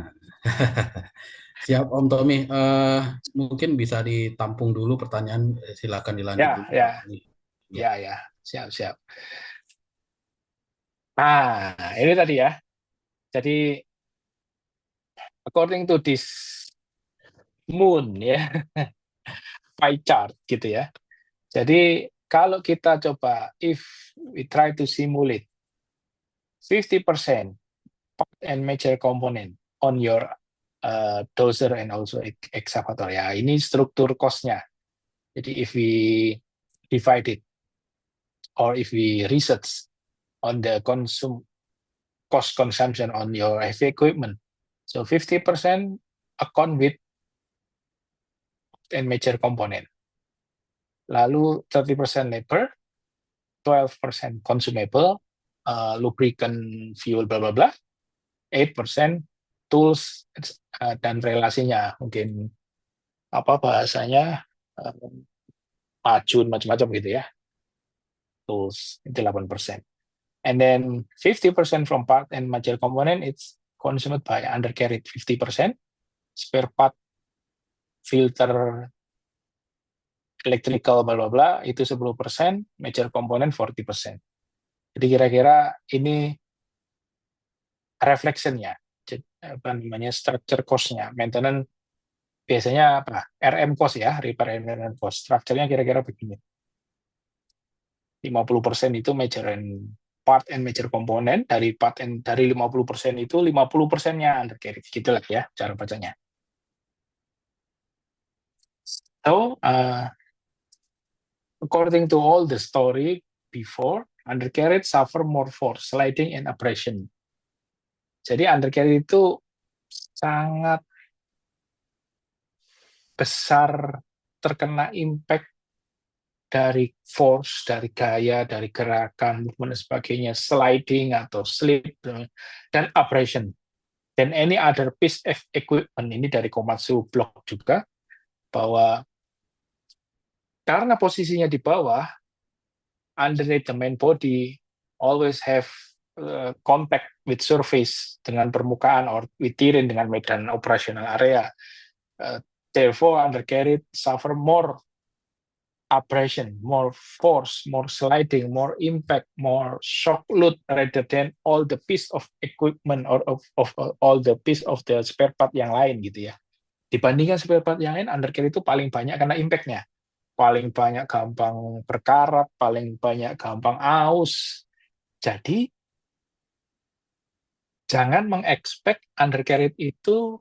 Siap Om Tommy. Mungkin bisa ditampung dulu pertanyaan, silakan dilanjut dulu. Ya. Siap. Nah, ini tadi ya. Jadi, according to this moon ya, pie chart gitu ya. Jadi, kalau kita coba, if we try to simulate 50% part and major component on your dozer and also excavator ya, ini struktur cost-nya. Jadi if we divide it or if we research on the cost consumption on your heavy equipment, so 50% account with and major component, lalu 30% labor, 12% consumable, lubricant, fuel, bla bla bla, 8% tools dan relasinya, mungkin apa bahasanya, macun macam-macam gitu ya, tools itu 8%. And then 50% from part and major component it's consumed by undercarried 50%, spare part, filter, electrical bla bla bla itu 10%, major component 40%. Jadi kira-kira ini reflectionnya, apa namanya, structure cost-nya, maintenance biasanya apa? RM cost ya, repair and maintenance cost. Structure-nya kira-kira begini. 50% itu major and part and major component, dari 50% itu 50%-nya undercarriage, gitulah ya cara bacanya. So, according to all the story before, undercarriage suffer more force, sliding and abrasion. Jadi undercarriage itu sangat besar terkena impact dari force, dari gaya, dari gerakan, movement dan sebagainya, sliding atau slip, dan abrasion. Dan any other piece of equipment, ini dari Komatsu blog juga, bahwa karena posisinya di bawah, underneath the main body, always have contact with surface, dengan permukaan, or with terrain, dengan medan operational area. Therefore, undercarriage suffer more abrasion, more force, more sliding, more impact, more shock load rather than all the piece of equipment or of all the piece of the spare part yang lain gitu ya. Dibandingkan spare part yang lain, undercarriage itu paling banyak kena impact-nya. Paling banyak gampang berkarat, paling banyak gampang aus. Jadi, jangan mengekspek undercarriage itu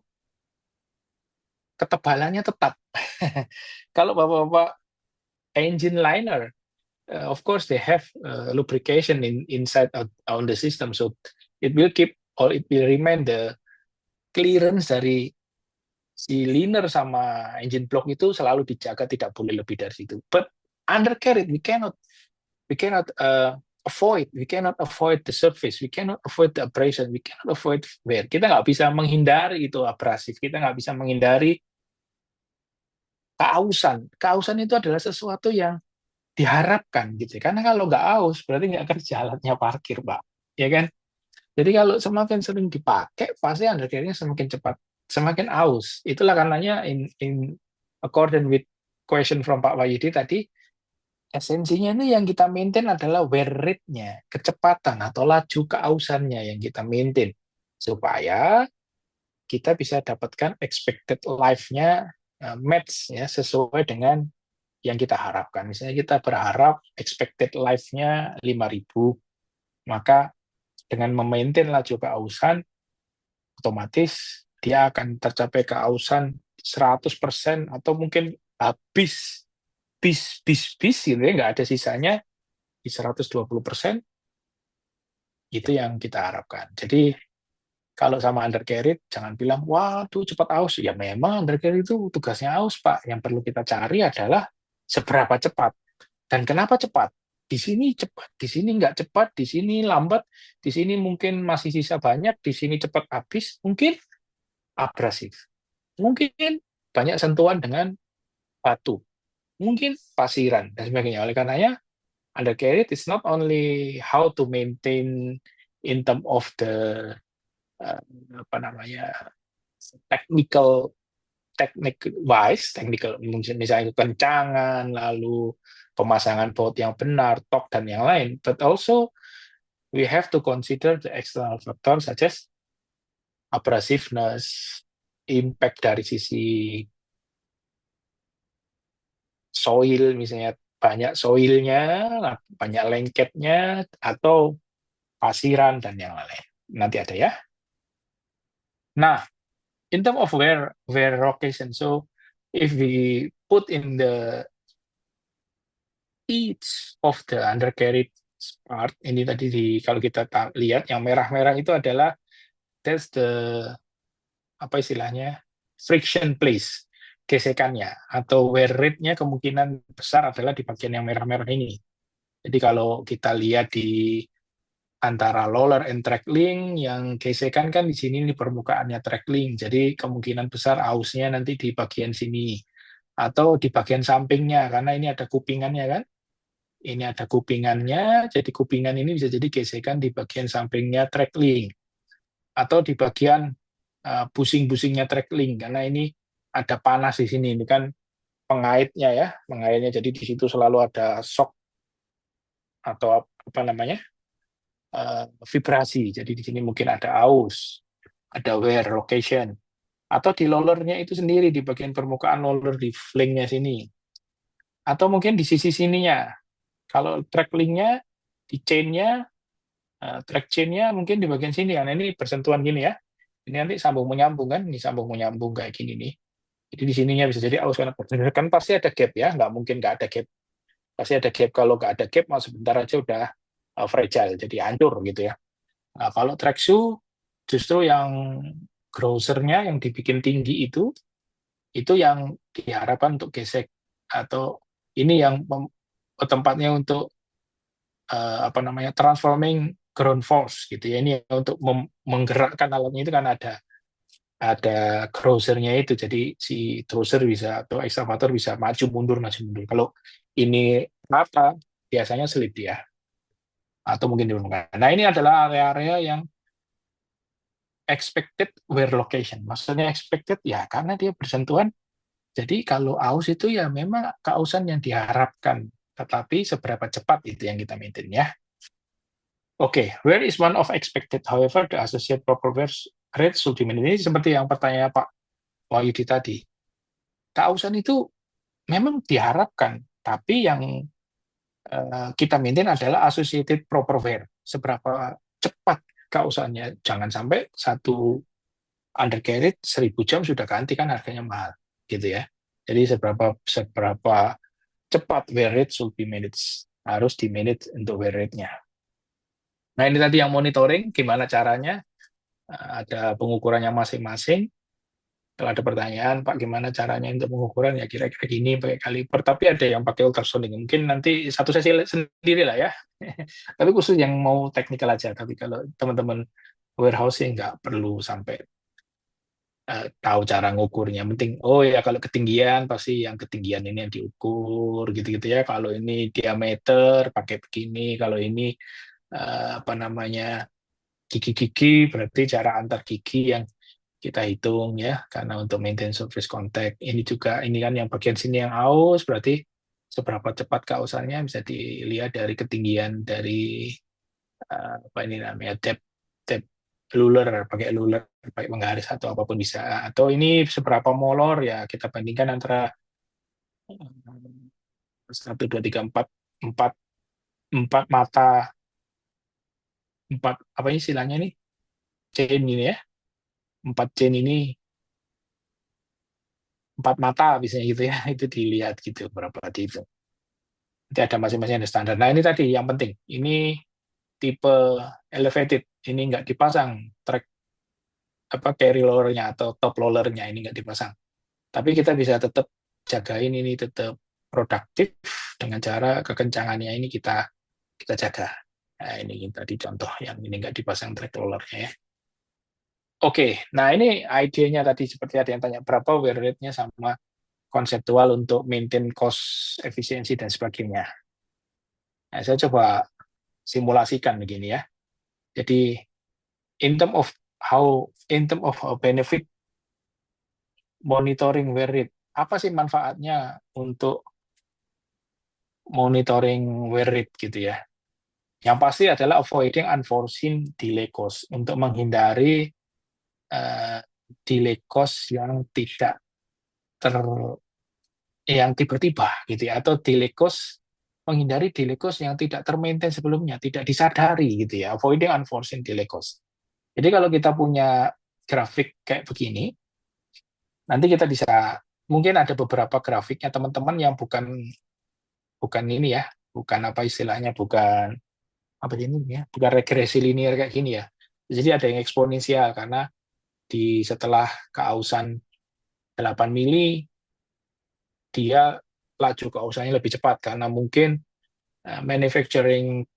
ketebalannya tetap. Kalau bapak-bapak engine liner, of course they have lubrication inside on the system, so it will keep or it will remain the clearance dari si liner sama engine block itu selalu dijaga, tidak boleh lebih dari situ. But undercarriage we cannot avoid the surface, we cannot avoid the abrasion, we cannot avoid wear. Kita nggak bisa menghindari itu abrasif, kita nggak bisa menghindari keausan. Keausan itu adalah sesuatu yang diharapkan gitu. Karena kalau nggak aus berarti nggak akan jalannya parkir, Pak. Ya kan? Jadi kalau semakin sering dipakai, pasti undercarriage-nya semakin cepat, semakin aus. Itulah karenanya in according with question from Pak Wahyudi tadi, esensinya ini yang kita maintain adalah wear rate-nya, kecepatan atau laju keausannya yang kita maintain. Supaya kita bisa dapatkan expected life-nya match ya, sesuai dengan yang kita harapkan. Misalnya kita berharap expected life-nya 5.000, maka dengan memaintain laju keausan, otomatis dia akan tercapai keausan 100% atau mungkin habis gitu ya, nggak ada sisanya di 120%, itu yang kita harapkan. Jadi kalau sama undercarriage, jangan bilang, waduh cepat aus. Ya memang undercarriage itu tugasnya aus, Pak. Yang perlu kita cari adalah seberapa cepat. Dan kenapa cepat? Di sini cepat, di sini nggak cepat, di sini lambat, di sini mungkin masih sisa banyak, di sini cepat habis, mungkin abrasif. Mungkin banyak sentuhan dengan batu. Mungkin pasiran, dan sebagainya. Oleh karenanya, undercarriage is not only how to maintain in term of the technical misalnya kencangan, lalu pemasangan baut yang benar, torque dan yang lain, but also we have to consider the external factor such as abrasiveness, impact dari sisi soil, misalnya banyak soilnya, banyak lengketnya, atau pasiran dan yang lain. Nanti ada ya. Nah, in terms of wear location, so if we put in the each of the undercarriage part, ini tadi kalau kita lihat yang merah-merah itu adalah that's the apa istilahnya friction place, gesekannya atau wear rate-nya kemungkinan besar adalah di bagian yang merah-merah ini. Jadi kalau kita lihat di antara roller and track link, yang gesekan kan di sini ini permukaannya track link, jadi kemungkinan besar ausnya nanti di bagian sini atau di bagian sampingnya, karena ini ada kupingannya kan, ini ada kupingannya, jadi kupingan ini bisa jadi gesekan di bagian sampingnya track link atau di bagian busing-busingnya track link, karena ini ada panas di sini, ini kan pengaitnya ya, pengaitnya. Jadi di situ selalu ada shock atau apa namanya vibrasi. Jadi di sini mungkin ada aus, ada wear location, atau di rollernya itu sendiri di bagian permukaan roller di flinknya sini, atau mungkin di sisi sininya. Kalau track linknya di chainnya, track chainnya mungkin di bagian sini kan. Ini bersentuhan gini ya. Ini nanti sambung menyambung kan, ini sambung menyambung kayak gini nih. Jadi di sininya bisa jadi aus karena kan pasti ada gap ya, nggak mungkin nggak ada gap. Pasti ada gap. Kalau nggak ada gap, mau sebentar aja udah fragile, jadi hancur gitu ya. Nah, kalau track shoe justru yang grossernya yang dibikin tinggi itu yang diharapkan untuk gesek, atau ini yang tempatnya untuk apa namanya transforming ground force gitu ya. Ini untuk menggerakkan alatnya itu kan ada crossernya itu, jadi si crosser bisa atau excavator bisa maju mundur maju mundur. Kalau ini rata biasanya slip dia atau mungkin diurungkan. Nah, ini adalah area-area yang expected wear location. Maksudnya expected ya karena dia bersentuhan. Jadi kalau aus itu ya memang keausan yang diharapkan, tetapi seberapa cepat itu yang kita maintain ya. Oke, where is one of expected? However, the associated proper wear rate should be maintained. Ini seperti yang pertanyaan Pak Wahyudi tadi. Keausan itu memang diharapkan, tapi yang kita maintain adalah associated proper wear. Seberapa cepat keausannya. Jangan sampai satu undercarriage 1000 jam sudah ganti kan harganya mahal gitu ya. Jadi seberapa cepat wear rate should be managed, harus di manage untuk wear rate-nya. Nah, ini tadi yang monitoring gimana caranya, ada pengukurannya masing-masing. Kalau ada pertanyaan, Pak, gimana caranya untuk pengukuran? Ya kira-kira gini pakai kaliper, tapi ada yang pakai ultrasonic. Mungkin nanti satu sesi sendiri lah ya. Tapi khusus yang mau teknikal aja. Tapi kalau teman-teman warehousing nggak perlu sampai tahu cara ngukurnya. Penting, oh ya kalau ketinggian pasti yang ketinggian ini yang diukur gitu-gitu ya. Kalau ini diameter pakai begini. Kalau ini apa namanya gigi-gigi, berarti jarak antar gigi yang kita hitung ya, karena untuk maintain surface contact. Ini juga, ini kan yang bagian sini yang aus, berarti seberapa cepat kausannya bisa dilihat dari ketinggian dari apa ini namanya depth luler, pakai luler, pakai penggaris atau apapun bisa. Atau ini seberapa molor ya kita bandingkan antara 1, 2, 3, 4 4 mata, 4 apa istilahnya nih chain ini ya, 4 chain ini 4 mata bisa gitu ya, itu dilihat gitu berapa tadi itu. Nanti ada masing-masing ada standar. Nah, ini tadi yang penting. Ini tipe elevated, ini nggak dipasang track apa carry rollernya atau top rollernya, ini nggak dipasang. Tapi kita bisa tetap jagain ini tetap produktif dengan cara kekencangannya ini kita jaga. Nah, ini tadi contoh yang ini nggak dipasang track rollernya ya. Oke, nah ini idenya tadi seperti ada yang tanya berapa wear rate-nya sama konseptual untuk maintain cost, efisiensi, dan sebagainya. Nah, saya coba simulasikan begini ya. Jadi, in term of benefit monitoring wear rate, apa sih manfaatnya untuk monitoring wear rate gitu ya? Yang pasti adalah avoiding unforeseen delay cost, untuk menghindari delay cost yang tidak yang tiba-tiba gitu ya, atau delay cost, menghindari delay cost yang tidak termaintain sebelumnya, tidak disadari gitu ya, avoiding unforeseen delay cost. Jadi kalau kita punya grafik kayak begini, nanti kita bisa, mungkin ada beberapa grafiknya teman-teman yang bukan ini ya, bukan apa istilahnya, bukan apa ini ya, bukan regresi linear kayak gini ya. Jadi ada yang eksponensial karena setelah keausan 8 mili dia laju keausannya lebih cepat karena mungkin manufacturing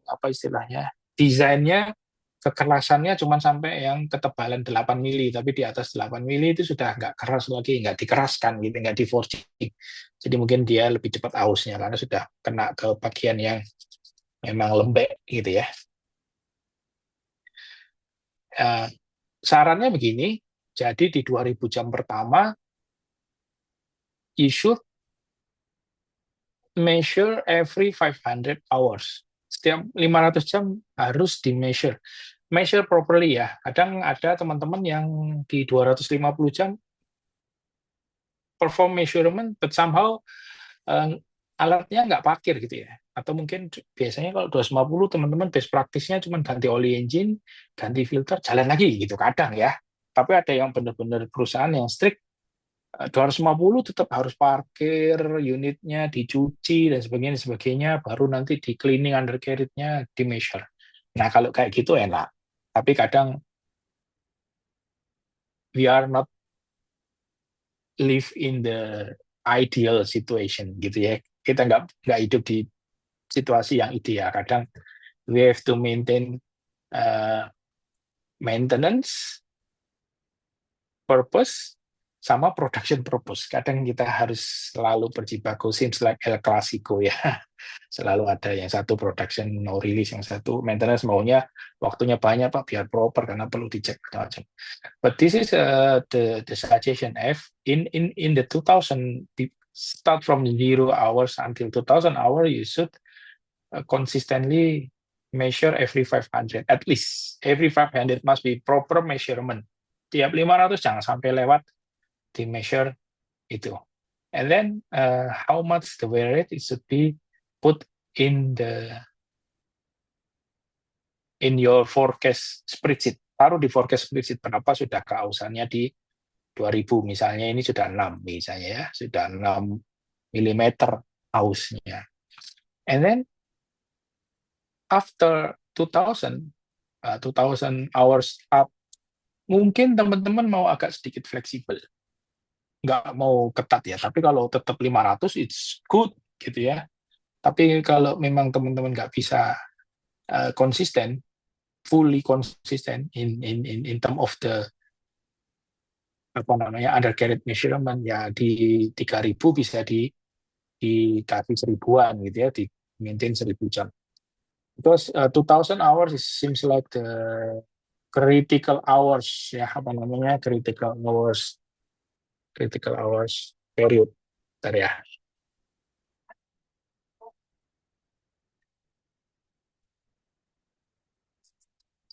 apa istilahnya, desainnya kekerasannya cuma sampai yang ketebalan 8 mili, tapi di atas 8 mili itu sudah nggak keras lagi, nggak dikeraskan gitu, nggak di forging. Jadi mungkin dia lebih cepat ausnya karena sudah kena ke bagian yang memang lembek gitu ya. Sarannya begini, Jadi di 2000 jam pertama, you should measure every 500 hours. Setiap 500 jam harus di-measure. Measure properly ya. Kadang ada teman-teman yang di 250 jam perform measurement, but somehow alatnya nggak parkir gitu ya. Atau mungkin biasanya kalau 250 teman-teman best practice-nya cuma ganti oli engine, ganti filter, jalan lagi gitu kadang ya. Tapi ada yang benar-benar perusahaan yang strict 250 tetap harus parkir, unitnya dicuci dan sebagainya, baru nanti di cleaning undercarriage-nya di measure. Nah kalau kayak gitu enak. Tapi kadang we are not live in the ideal situation gitu ya. Kita nggak hidup di situasi yang ideal. Kadang we have to maintain maintenance purpose sama production purpose. Kadang kita harus selalu berjibaku, seems like El Clasico ya. Selalu ada yang satu production no release, yang satu maintenance maunya waktunya banyak Pak biar proper karena perlu dicek macam. But this is the suggestion F in the 2000 start from 0 hours until 2000 hours you should consistently measure every 500 at least every 500 must be proper measurement. Tiap 500 jangan sampai lewat di measure itu. And then how much the wear rate it should be put in your forecast spreadsheet. Taruh di forecast spreadsheet berapa sudah keausannya di 2000 misalnya, ini sudah 6 misalnya ya, sudah 6 mm ausnya. And then after 2000 hours up, mungkin teman-teman mau agak sedikit fleksibel. Nggak mau ketat ya, tapi kalau tetap 500 it's good gitu ya. Tapi kalau memang teman-teman nggak bisa konsisten, fully konsisten in term of the undercarriage measurement ya, di 3000 bisa dikasih 1000-an gitu ya, di maintain 1000 jam. Because 2000 hours seems like the critical hours ya, critical hours period. Bentar ya.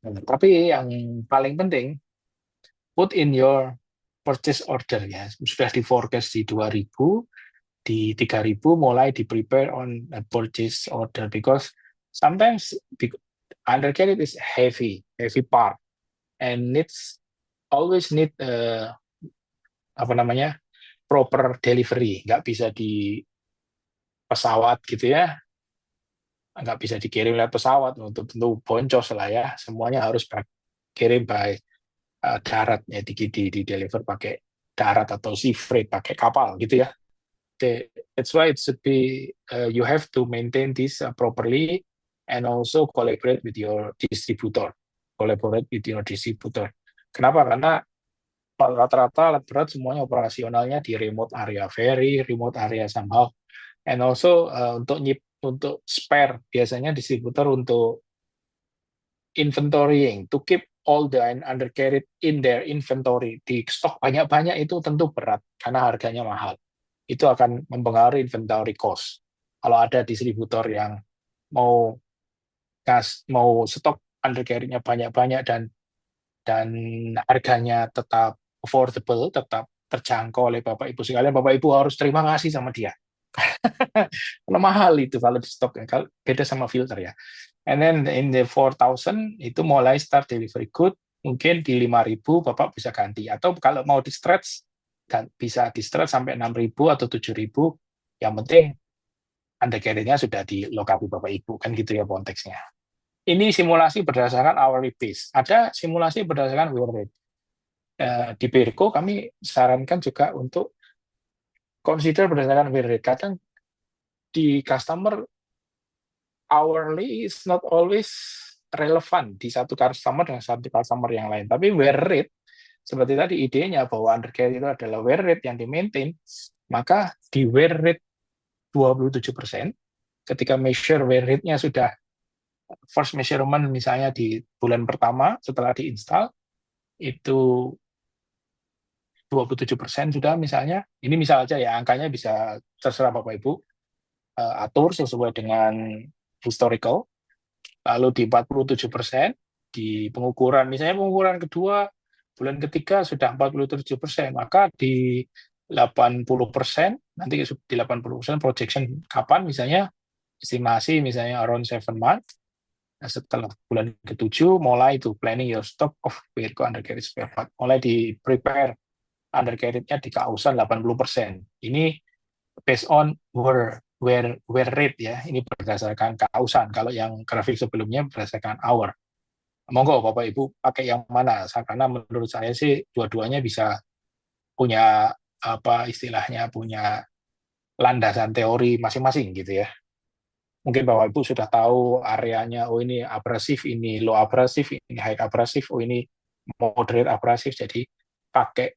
Tapi yang paling penting, put in your purchase order ya. Sudah di forecast di 2000, di 3000 mulai di prepare on a purchase order, because sometimes undercarriage is heavy part and always need proper delivery. Nggak bisa di pesawat gitu ya, nggak bisa dikirim lewat pesawat, untuk tentu boncos lah ya, semuanya harus kirim by darat ya, di deliver pakai darat atau sea freight pakai kapal gitu ya. That's why it should be you have to maintain this properly and also collaborate with your distributor. Kenapa? Karena rata-rata alat berat semuanya operasionalnya di remote area ferry, remote area somehow, and also untuk spare biasanya distributor untuk inventorying, to keep all the undercarriage in their inventory, di stok banyak-banyak itu tentu berat karena harganya mahal. Itu akan mempengaruhi inventory cost. Kalau ada distributor yang mau stok undercarriage-nya banyak-banyak dan harganya tetap affordable, tetap terjangkau oleh Bapak Ibu sekalian, Bapak Ibu harus terima kasih sama dia. Karena mahal itu kalau di stok, beda sama filter ya. And then in the 4000 itu mulai start delivery good, mungkin di 5000 Bapak bisa ganti, atau kalau mau di stretch bisa di stretch sampai 6000 atau 7000, yang penting undercarriage-nya sudah di lokasi Bapak Ibu, kan gitu ya konteksnya. Ini simulasi berdasarkan hourly base. Ada simulasi berdasarkan wear rate. Di Berko kami sarankan juga untuk consider berdasarkan wear rate. Kadang di customer hourly is not always relevan di satu customer dengan satu customer yang lain. Tapi wear rate, seperti tadi idenya bahwa undercarriage itu adalah wear rate yang di-maintain, maka di wear rate 27%, ketika measure wear rate-nya sudah first measurement misalnya di bulan pertama setelah diinstal, itu 27% sudah misalnya. Ini misal aja ya, angkanya bisa terserah Bapak Ibu atur sesuai dengan historical. Lalu di 47%, di pengukuran, misalnya pengukuran kedua, bulan ketiga sudah 47%, maka di 80%, nanti di 80% projection kapan misalnya, estimasi misalnya around 7 months. Nah, setelah bulan ke-7 mulai itu planning your stock of vehicle undercarriage spare part. Mulai di prepare undercarriage-nya di kausan 80%. Ini based on wear rate ya. Ini berdasarkan kausan. Kalau yang grafik sebelumnya berdasarkan hour. Monggo Bapak Ibu pakai yang mana? Karena menurut saya sih dua-duanya bisa punya apa istilahnya, punya landasan teori masing-masing gitu ya. Mungkin Bapak Ibu sudah tahu areanya, oh ini abrasif, ini low abrasif, ini high abrasif, oh ini moderate abrasif. Jadi pakai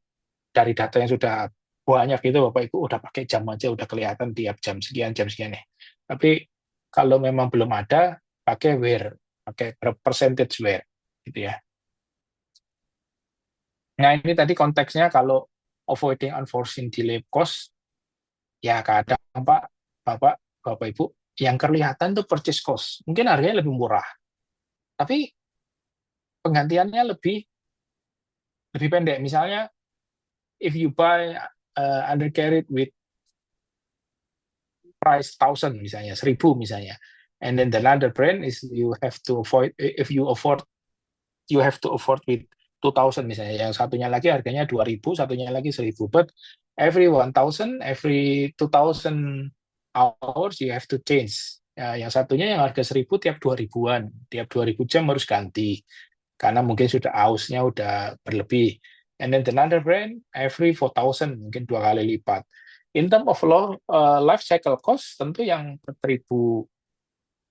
dari data yang sudah banyak itu Bapak Ibu udah pakai jam aja udah kelihatan tiap jam sekian nih. Tapi kalau memang belum ada, pakai wear, pakai percentage wear gitu ya. Nah, ini tadi konteksnya kalau avoiding unforeseen delay cost, ya kadang Bapak Ibu, yang kelihatan tuh purchase cost. Mungkin harganya lebih murah, tapi penggantiannya lebih pendek. Misalnya, if you buy undercarriage with price 1,000 misalnya, 1.000 misalnya, and then the other brand is you have to avoid, if you afford, you have to afford with 2,000 misalnya, yang satunya lagi harganya 2.000, satunya lagi 1.000, but every 1,000, every 2,000 hours you have to change. Ya, yang satunya yang harga 1.000 tiap 2.000-an, tiap 2.000 jam harus ganti, karena mungkin sudah ausnya udah berlebih. And then another brand, every 4,000, mungkin 2 kali lipat. In term of life cycle cost, tentu yang 4.000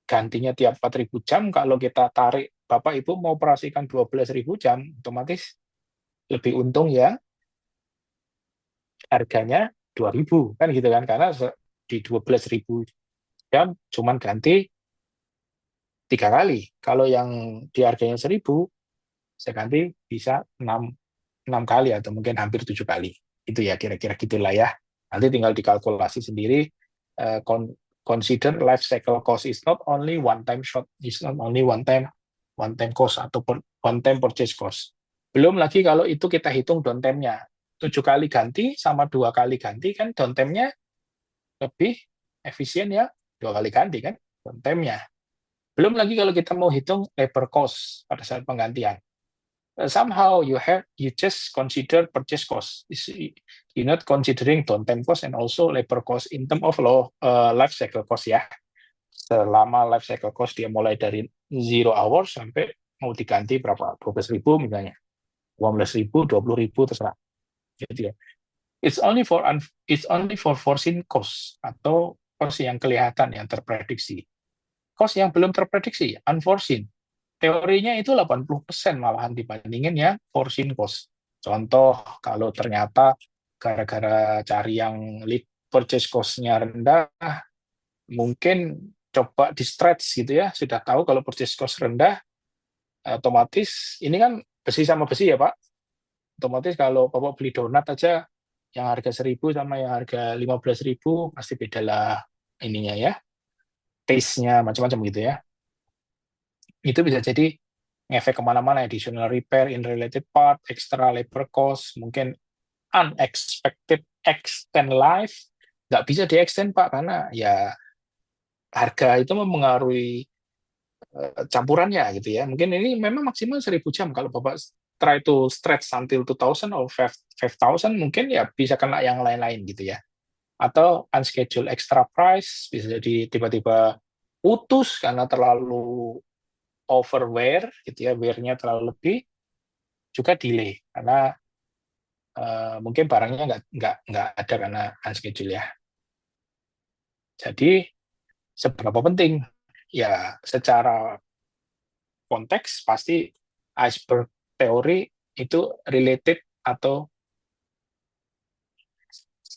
gantinya tiap 4.000 jam, kalau kita tarik, Bapak Ibu mau operasikan 12.000 jam, otomatis lebih untung ya harganya 2.000, kan gitu kan, karena di 12.000 jam cuman ganti 3 kali. Kalau yang di harganya 1.000, saya ganti bisa 6 kali atau mungkin hampir 7 kali. Itu ya kira-kira gitulah ya. Nanti tinggal dikalkulasi sendiri. Consider life cycle cost is not only one time shot, is not only one time cost atau one time purchase cost. Belum lagi kalau itu kita hitung downtime-nya. 7 kali ganti sama 2 kali ganti kan downtime-nya lebih efisien ya, 2 kali ganti kan downtime-nya. Belum lagi kalau kita mau hitung labor cost pada saat penggantian. Somehow you just consider purchase cost. You're not considering downtime cost and also labor cost in term of life cycle cost ya. Selama life cycle cost dia mulai dari 0 hours sampai mau diganti berapa? 12.000 misalnya. 18.000, 20.000 terserah. Gitu ya. It's only for foreseen cost atau cost yang kelihatan, yang terprediksi. Cost yang belum terprediksi, unforeseen. Teorinya itu 80% malahan dibandingin ya foreseen cost. Contoh, kalau ternyata gara-gara cari yang lead purchase cost-nya rendah, mungkin coba di stretch gitu ya. Sudah tahu kalau purchase cost rendah, otomatis ini kan besi sama besi ya Pak. Otomatis kalau Bapak beli donat aja, yang harga 1.000 sama yang harga 15.000 pasti beda lah ininya ya. Taste-nya macam-macam gitu ya. Itu bisa jadi ngefek kemana-mana, additional repair in related part, extra labor cost, mungkin unexpected extend life, nggak bisa di-extend Pak, karena ya harga itu mempengaruhi campurannya gitu ya. Mungkin ini memang maksimal 1.000 jam, kalau Bapak try to stretch until 2,000 or 5,000, mungkin ya bisa kena yang lain-lain gitu ya. Atau unscheduled extra price, bisa jadi tiba-tiba putus karena terlalu overwear gitu ya, wear-nya terlalu lebih, juga delay karena mungkin barangnya nggak ada karena unscheduled ya. Jadi seberapa penting ya, secara konteks pasti iceberg teori itu related atau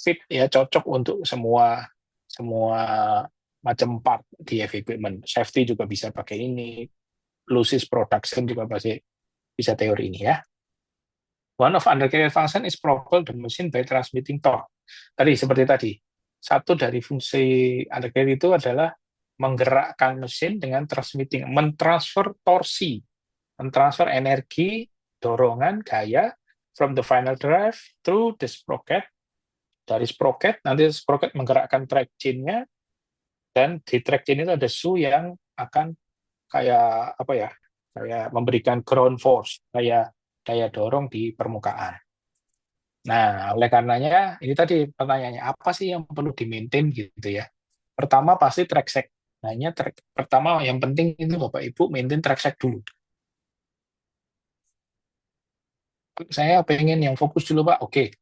fit ya, cocok untuk semua macam part di equipment. Safety juga bisa pakai ini, losses production juga pasti bisa teori ini ya. One of undercarrier function is propel the machine by transmitting torque. Tadi seperti tadi, satu dari fungsi undercarrier itu adalah menggerakkan mesin dengan transmitting, mentransfer torsi, mentransfer energi, dorongan, gaya from the final drive through the sprocket. Dari sprocket, nanti sprocket menggerakkan track chain-nya, dan di track chain itu ada shoe yang akan kayak apa ya, kayak memberikan ground force, kayak daya dorong di permukaan. Nah, oleh karenanya ini tadi pertanyaannya, apa sih yang perlu di-maintain gitu ya. Pertama pasti track set. Pertama yang penting itu Bapak Ibu maintain track set dulu. Saya pengen yang fokus dulu Pak. Oke.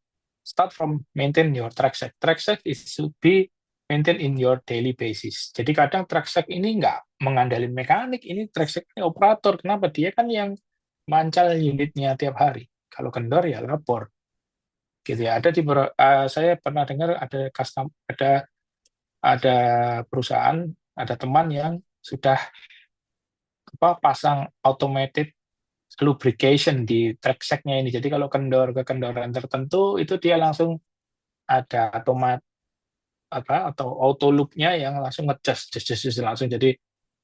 Start from maintain your track set. Track set is should be maintain in your daily basis. Jadi kadang track set ini nggak mengandalkan mekanik, ini track set ini operator. Kenapa? Dia kan yang mancal unitnya tiap hari. Kalau kendor ya lapor. Gitu ya. Saya pernah dengar ada perusahaan, ada teman yang sudah pasang automated lubrication di track set-nya ini. Jadi kalau kendor ke kendoran tertentu itu dia langsung ada atau auto loop-nya yang langsung ngecas langsung. Jadi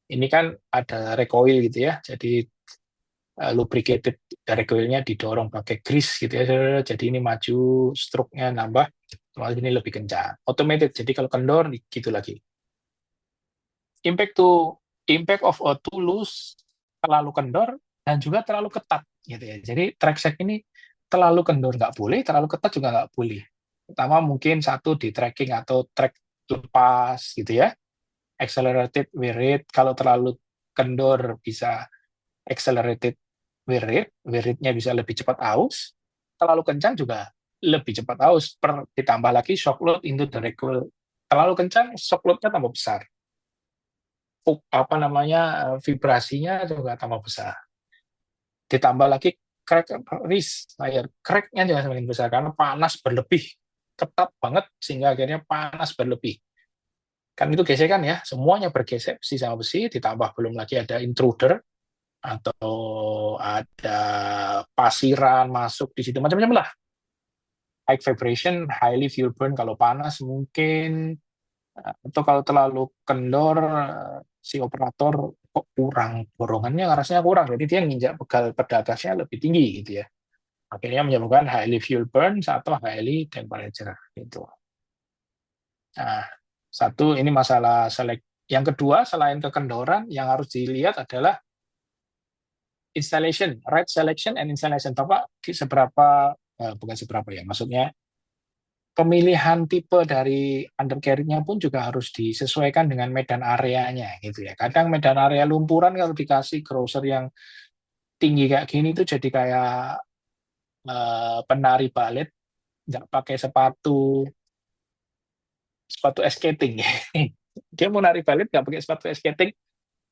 ini kan ada recoil gitu ya. Jadi lubricated recoil-nya didorong pakai grease gitu ya. Jadi ini maju, stroke-nya nambah, soalnya ini lebih kencang. Automated. Jadi kalau kendor gitu lagi. Impact of a too loose, terlalu kendor dan juga terlalu ketat gitu ya. Jadi track set ini terlalu kendor nggak boleh, terlalu ketat juga nggak boleh. Pertama mungkin satu di tracking atau track lepas gitu ya. Accelerated wear rate, kalau terlalu kendor bisa accelerated wear rate-nya bisa lebih cepat aus. Terlalu kencang juga lebih cepat aus. Ditambah lagi shock load into the recoil. Terlalu kencang, shock load-nya tambah besar. Vibrasinya juga tambah besar. Ditambah lagi crack risk, crack-nya juga semakin besar karena panas berlebih, ketat banget sehingga akhirnya panas berlebih. Kan itu gesekan ya, semuanya bergesek besi sama besi, ditambah belum lagi ada intruder atau ada pasiran masuk di situ, macam-macam lah. High vibration, highly fuel burn kalau panas mungkin, atau kalau terlalu kendor si operator kok kurang dorongannya, rasanya kurang, jadi dia nginjak pedal gasnya lebih tinggi gitu ya, akhirnya menyebabkan highly fuel burn atau highly temperature gitu. Nah, satu ini masalah yang kedua selain kekendoran yang harus dilihat adalah installation, right selection and installation. Bukan seberapa ya, maksudnya pemilihan tipe dari undercarriage-nya pun juga harus disesuaikan dengan medan areanya gitu ya. Kadang medan area lumpuran kalau dikasih crosser yang tinggi kayak gini itu jadi kayak penari balet nggak pakai sepatu skating. Dia mau nari balet nggak pakai sepatu skating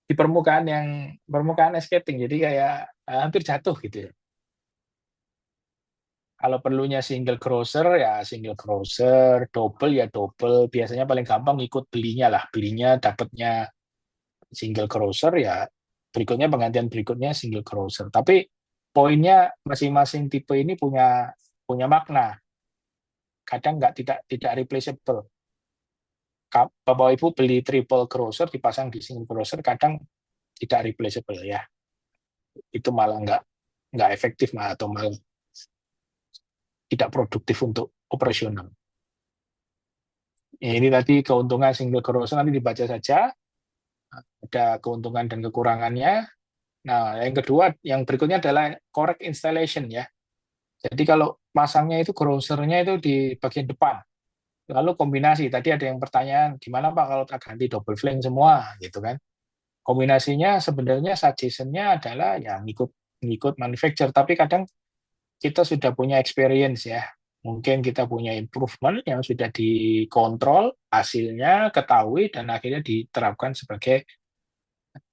di permukaan skating, jadi kayak hampir jatuh gitu ya. Kalau perlunya single crosser ya single crosser, double ya double. Biasanya paling gampang ikut belinya dapatnya single crosser ya. Berikutnya penggantian berikutnya single crosser. Tapi poinnya masing-masing tipe ini punya makna. Kadang tidak replaceable. Bapak Ibu beli triple crosser dipasang di single crosser kadang tidak replaceable ya. Itu malah nggak efektif atau malah tidak produktif untuk operasional. Ini tadi keuntungan single crosser, nanti dibaca saja. Ada keuntungan dan kekurangannya. Nah, yang berikutnya adalah correct installation ya. Jadi kalau masangnya itu crossernya itu di bagian depan. Lalu kombinasi, tadi ada yang pertanyaan, gimana Pak kalau tak ganti double flank semua gitu kan. Kombinasinya sebenarnya suggestion-nya adalah ya ngikut manufacturer, tapi kadang kita sudah punya experience ya. Mungkin kita punya improvement yang sudah dikontrol, hasilnya ketahui, dan akhirnya diterapkan sebagai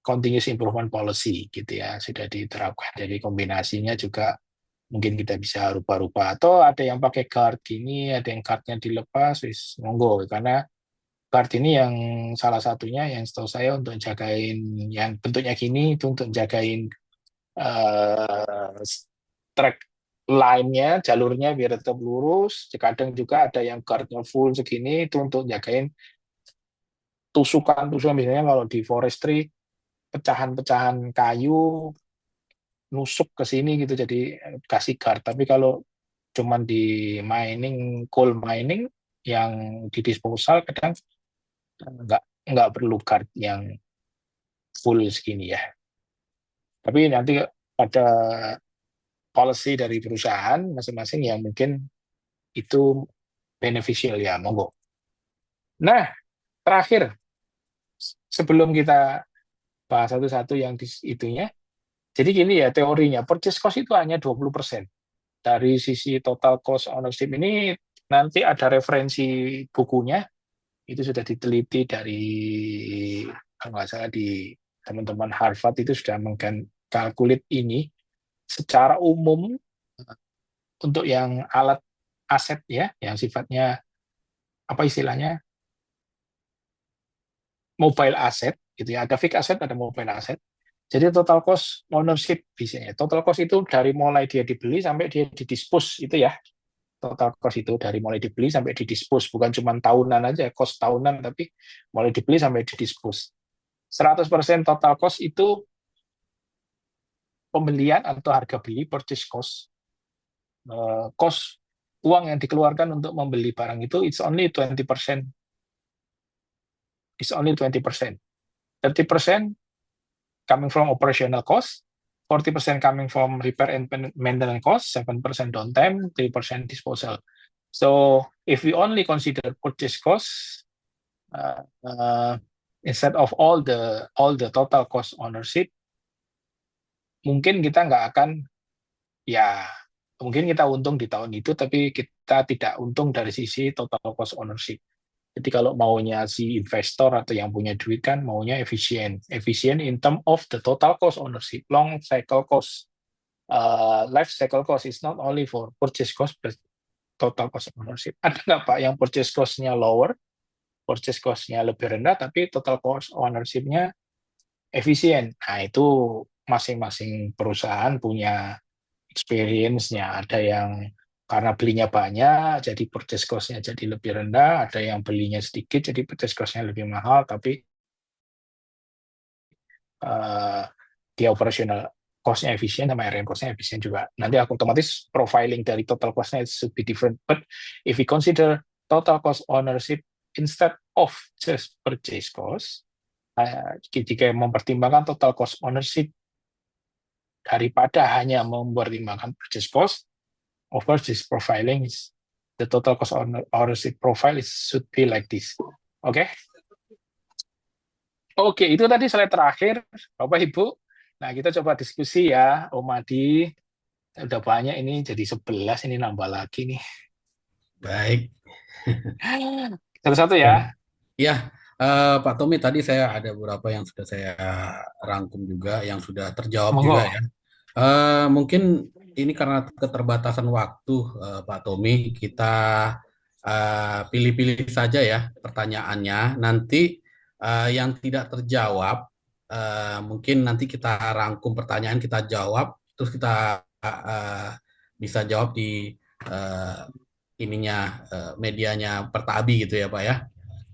continuous improvement policy gitu ya, sudah diterapkan. Jadi kombinasinya juga mungkin kita bisa rubah-rubah. Atau ada yang pakai guard gini, ada yang guardnya dilepas, monggo. Karena guard ini yang salah satunya yang setahu saya untuk jagain, yang bentuknya gini, itu untuk jagain track line-nya, jalurnya biar tetap lurus. Kadang juga ada yang guard-nya full segini, itu untuk jagain tusukan-tusukan. Biasanya kalau di forestry, pecahan-pecahan kayu nusuk ke sini gitu, jadi kasih guard. Tapi kalau cuman di mining, coal mining, yang di disposal kadang nggak perlu guard yang full segini ya. Tapi nanti ada policy dari perusahaan masing-masing yang mungkin itu beneficial ya, monggo. Nah, terakhir sebelum kita bahas satu-satu yang itunya, jadi gini ya teorinya, purchase cost itu hanya 20%. Dari sisi total cost ownership ini nanti ada referensi bukunya, itu sudah diteliti dari, kalau nggak salah di teman-teman Harvard itu sudah mengkalkulit ini secara umum untuk yang alat aset ya, yang sifatnya apa istilahnya mobile asset gitu ya, ada fixed asset, ada mobile asset. Jadi total cost ownership biasanya. Total cost itu dari mulai dia dibeli sampai dia didispose itu ya. Total cost itu dari mulai dibeli sampai didispose, bukan cuma tahunan aja, cost tahunan, tapi mulai dibeli sampai didispose. 100% total cost itu pembelian atau harga beli, purchase cost. Cost uang yang dikeluarkan untuk membeli barang itu it's only 20%. It's only 20%. 30% coming from operational cost, 40% coming from repair and maintenance cost, 7% downtime, 3% disposal. So if we only consider purchase cost instead of all the total cost ownership, mungkin kita nggak akan, ya mungkin kita untung di tahun itu, tapi kita tidak untung dari sisi total cost ownership. Jadi kalau maunya si investor atau yang punya duit kan maunya efisien in term of the total cost ownership, long cycle cost, life cycle cost is not only for purchase cost but total cost ownership. Ada nggak Pak yang purchase cost-nya lower, purchase cost-nya lebih rendah, tapi total cost ownership-nya efisien? Nah itu masing-masing perusahaan punya experience-nya. Ada yang karena belinya banyak, jadi purchase cost-nya jadi lebih rendah. Ada yang belinya sedikit, jadi purchase cost-nya lebih mahal, tapi dia operational cost-nya efisien sama RM cost-nya efisien juga. Nanti otomatis profiling dari total cost-nya should be different. But if we consider total cost ownership instead of just purchase cost, jika mempertimbangkan total cost ownership daripada hanya mempertimbangkan purchase cost, of course this profiling is the total cost ownership profile should be like this. Oke? Oke, itu tadi slide terakhir, Bapak Ibu. Nah, kita coba diskusi ya, Om Adi. Udah banyak ini, jadi 11, ini nambah lagi nih. Baik. Satu-satu ya. Ya, Pak Tommy, tadi saya ada beberapa yang sudah saya rangkum juga, yang sudah terjawab juga ya. Mungkin ini karena keterbatasan waktu, Pak Tommy, kita pilih-pilih saja ya pertanyaannya. Nanti yang tidak terjawab, mungkin nanti kita rangkum pertanyaan, kita jawab, terus kita bisa jawab di medianya Pertabi gitu ya Pak ya.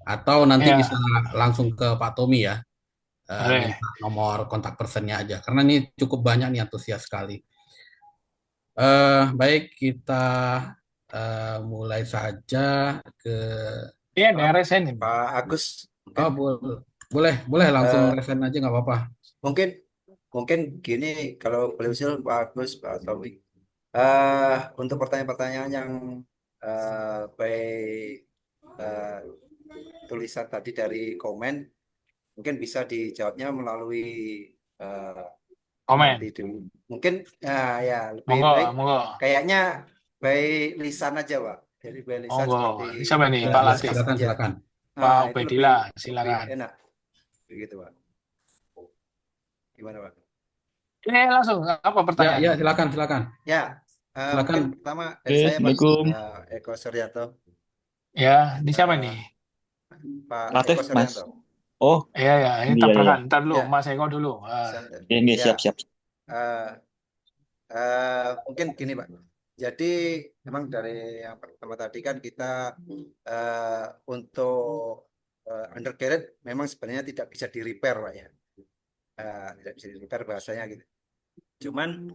Atau nanti bisa langsung ke Pak Tommy ya. Minta nomor kontak personnya aja karena ini cukup banyak nih, antusias sekali. Baik, kita mulai saja ke resen Pak Agus. Boleh langsung resen aja nggak apa-apa. Mungkin gini, kalau boleh usul Pak Agus, Pak Tommy, untuk pertanyaan-pertanyaan yang baik tulisan tadi dari komen, mungkin bisa dijawabnya melalui komen. Mungkin ya lebih monggo, baik. Monggo. Kayaknya baik lisan aja Pak. Jadi baik lisan seperti siapa nih Pak Latif? Silakan. Pak Ubedillah, silakan. Enak. Begitu Pak. Gimana Pak? Langsung apa pertanyaan? Ya, silakan. Ya. Silakan. Pertama dari saya Pak Eko Suryanto. Ya, ini siapa nih? Pak Latif, Eko Suryanto. Oh, ya, ini tabrakan. Ntar dulu, Mas Eko dulu. Ini siap. Mungkin gini Pak. Jadi memang dari yang pertama tadi kan kita untuk undercarriage memang sebenarnya tidak bisa di repair Pak ya. Tidak bisa di repair bahasanya gitu. Cuman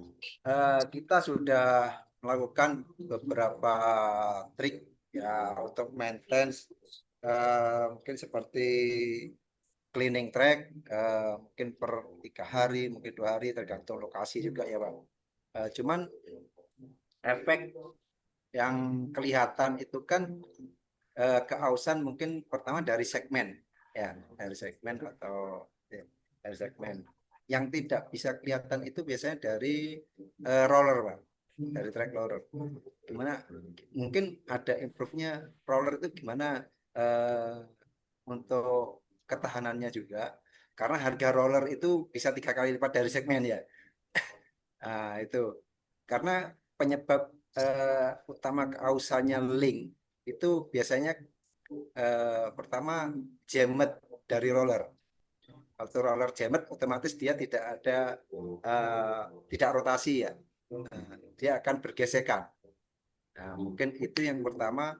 kita sudah melakukan beberapa trik ya untuk maintenance, mungkin seperti cleaning track, mungkin per 3 hari, mungkin 2 hari tergantung lokasi juga ya Pak. Cuman efek yang kelihatan itu kan keausan mungkin pertama dari segmen ya, dari segmen atau ya, dari segmen. Yang tidak bisa kelihatan itu biasanya dari roller Pak, dari track roller. Gimana mungkin ada improve-nya roller itu gimana eh, untuk ketahanannya juga, karena harga roller itu bisa 3 kali lipat dari segmen ya. Nah, itu karena penyebab utama keausannya link itu biasanya pertama jamet dari roller. Kalau roller jamet otomatis dia tidak ada tidak rotasi ya. Dia akan bergesekan. Nah, mungkin itu yang pertama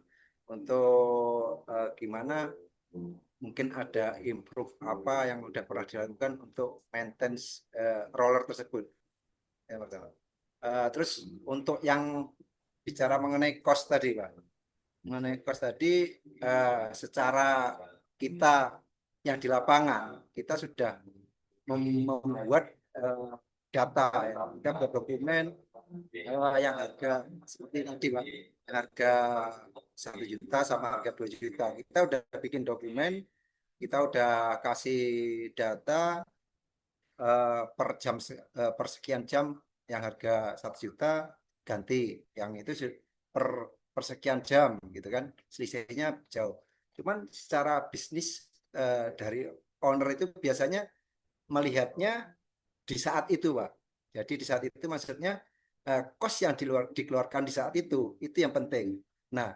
untuk gimana mungkin ada improve apa yang sudah pernah dilakukan untuk maintenance roller tersebut. Yang pertama. Terus untuk yang bicara mengenai cost tadi, Pak. Mengenai cost tadi, secara kita yang di lapangan, kita sudah membuat data, ya. Kita buat dokumen yang harga seperti tadi, Pak. Harga 1 juta sama harga 2 juta. Kita udah bikin dokumen, kita udah kasih data per jam per sekian jam yang harga 1 juta ganti yang itu per per sekian jam gitu kan, selisihnya jauh. Cuman secara bisnis dari owner itu biasanya melihatnya di saat itu Pak. Jadi di saat itu maksudnya cost yang dikeluarkan di saat itu yang penting. Nah,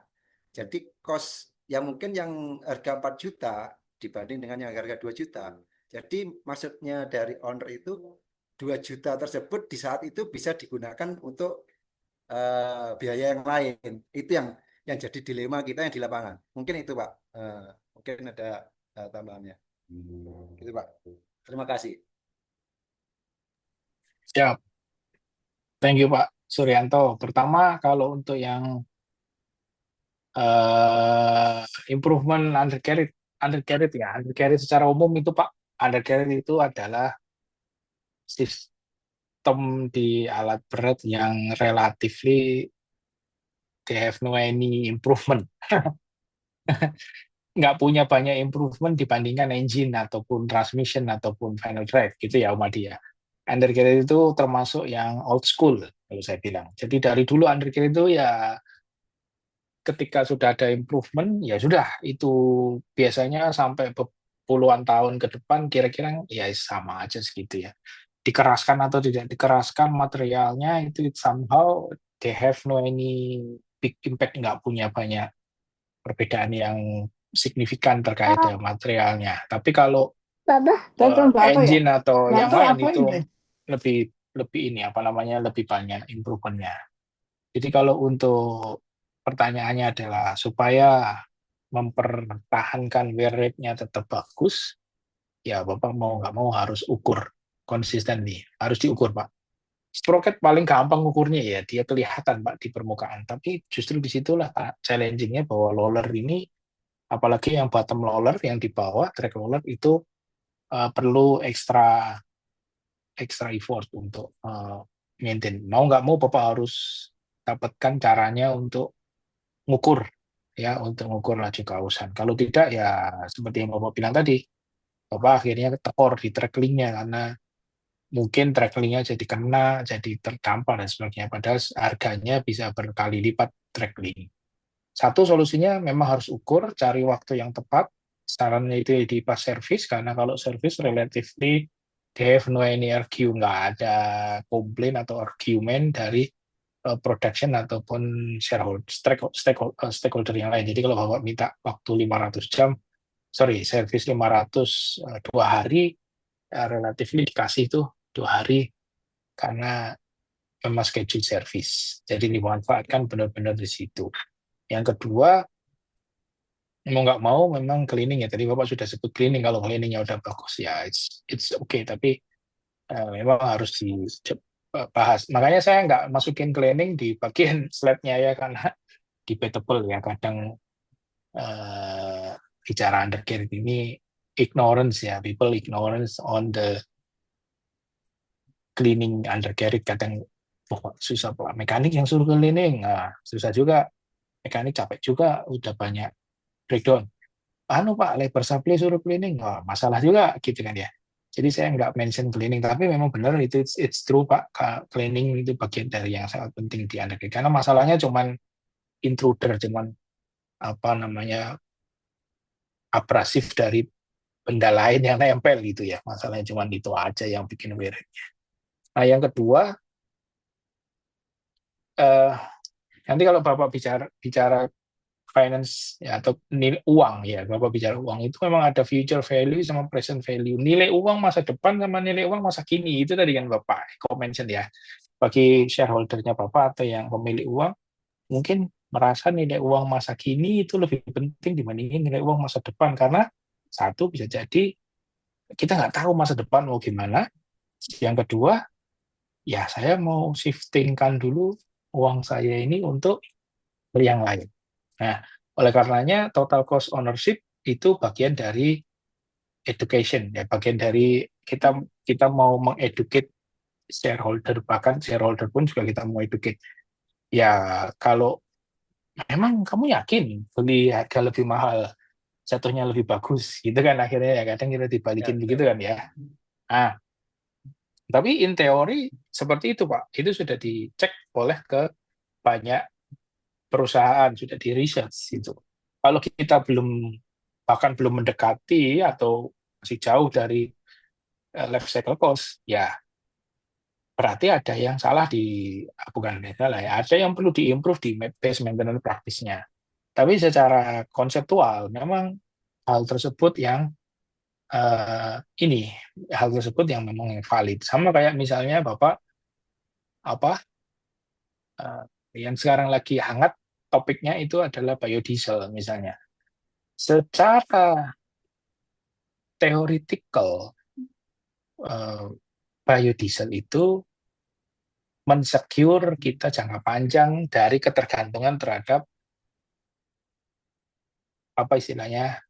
jadi cost yang mungkin yang harga 4 juta dibanding dengan yang harga 2 juta. Jadi maksudnya dari owner itu 2 juta tersebut di saat itu bisa digunakan untuk biaya yang lain. Itu yang jadi dilema kita yang di lapangan. Mungkin itu Pak. Mungkin ada tambahannya. Gitu Pak. Terima kasih. Siap. Thank you Pak Suryanto. Pertama, kalau untuk yang improvement undercarriage secara umum itu Pak, undercarriage itu adalah sistem di alat berat yang relatively they have no any improvement. Nggak punya banyak improvement dibandingkan engine ataupun transmission ataupun final drive gitu ya Umadi ya. Undercarriage itu termasuk yang old school kalau saya bilang. Jadi dari dulu undercarriage itu ya ketika sudah ada improvement ya sudah itu biasanya sampai puluhan tahun ke depan kira-kira ya sama aja segitu ya. Dikeraskan atau tidak dikeraskan materialnya itu somehow they have no any big impact, nggak punya banyak perbedaan yang signifikan terkait dengan materialnya. Tapi kalau engine atau yang lain itu lebih lebih ini apa namanya lebih banyak improvementnya. Jadi kalau untuk pertanyaannya adalah supaya mempertahankan wear rate-nya tetap bagus, ya Bapak mau nggak mau harus ukur konsisten nih, harus diukur Pak. Sprocket paling gampang ukurnya ya dia kelihatan Pak di permukaan, tapi justru disitulah challenging-nya bahwa roller ini, apalagi yang bottom roller yang di bawah track roller itu perlu extra effort untuk maintain. Mau nggak mau Bapak harus dapatkan caranya untuk ngukur ya, untuk ngukur laju keausan. Kalau tidak ya seperti yang Bapak bilang tadi, Bapak akhirnya tekor di tracklingnya karena mungkin tracklingnya jadi kena, jadi terdampar dan sebagainya. Padahal harganya bisa berkali lipat trackling. Satu solusinya memang harus ukur, cari waktu yang tepat. Sarannya itu di pas service, karena kalau service relatively they have no any RQ, nggak ada komplain atau argument dari production ataupun shareholder, stakeholder yang lain. Jadi kalau Bapak minta waktu 500 jam, service 500 2 hari, relatif dikasih itu 2 hari karena memang schedule service. Jadi dimanfaatkan benar-benar di situ. Yang kedua, mau nggak mau memang cleaning ya. Tadi Bapak sudah sebut cleaning. Kalau cleaningnya udah bagus ya it's okay. Tapi memang harus dibahas. Makanya saya nggak masukin cleaning di bagian slide-nya ya, karena debatable ya. Kadang bicara undercarriage ini ignorance ya. People ignorance on the cleaning undercarriage. Kadang susah Pak. Mekanik yang suruh cleaning. Nah, susah juga. Mekanik capek juga. Udah banyak breakdown. Anu Pak, labor supply suruh cleaning, wah, masalah juga gitu kan ya. Jadi saya nggak mention cleaning, tapi memang benar itu it's true Pak, cleaning itu bagian dari yang sangat penting di undergrad. Karena masalahnya cuman intruder, cuman apa namanya abrasif dari benda lain yang nempel gitu ya. Masalahnya cuman itu aja yang bikin weird. Nah yang kedua, nanti kalau Bapak bicara finance ya, atau nilai uang ya, Bapak bicara uang itu memang ada future value sama present value. Nilai uang masa depan sama nilai uang masa kini itu tadi kan Bapak mention ya. Bagi shareholdernya Bapak atau yang pemilik uang mungkin merasa nilai uang masa kini itu lebih penting dibandingin nilai uang masa depan, karena satu bisa jadi kita nggak tahu masa depan mau gimana. Yang kedua ya saya mau shiftingkan dulu uang saya ini untuk beli yang lain. Nah, oleh karenanya total cost ownership itu bagian dari education ya, bagian dari kita mau mengeducate shareholder, bahkan shareholder pun juga kita mau educate. Ya, kalau memang kamu yakin beli harga lebih mahal, jatuhnya lebih bagus, gitu kan akhirnya ya kadang kita dibalikin begitu kan ya. Nah, tapi in teori seperti itu Pak, itu sudah dicek oleh ke banyak perusahaan, sudah di research itu. Kalau kita bahkan belum mendekati atau masih jauh dari life cycle cost, ya berarti ada yang salah bukan salah ya, ada yang perlu diimprove di base maintenance praktisnya. Tapi secara konseptual memang hal tersebut yang hal tersebut yang memang valid. Sama kayak misalnya Bapak apa yang sekarang lagi hangat topiknya itu adalah biodiesel misalnya. Secara theoretical, biodiesel itu mensecure kita jangka panjang dari ketergantungan terhadap apa istilahnya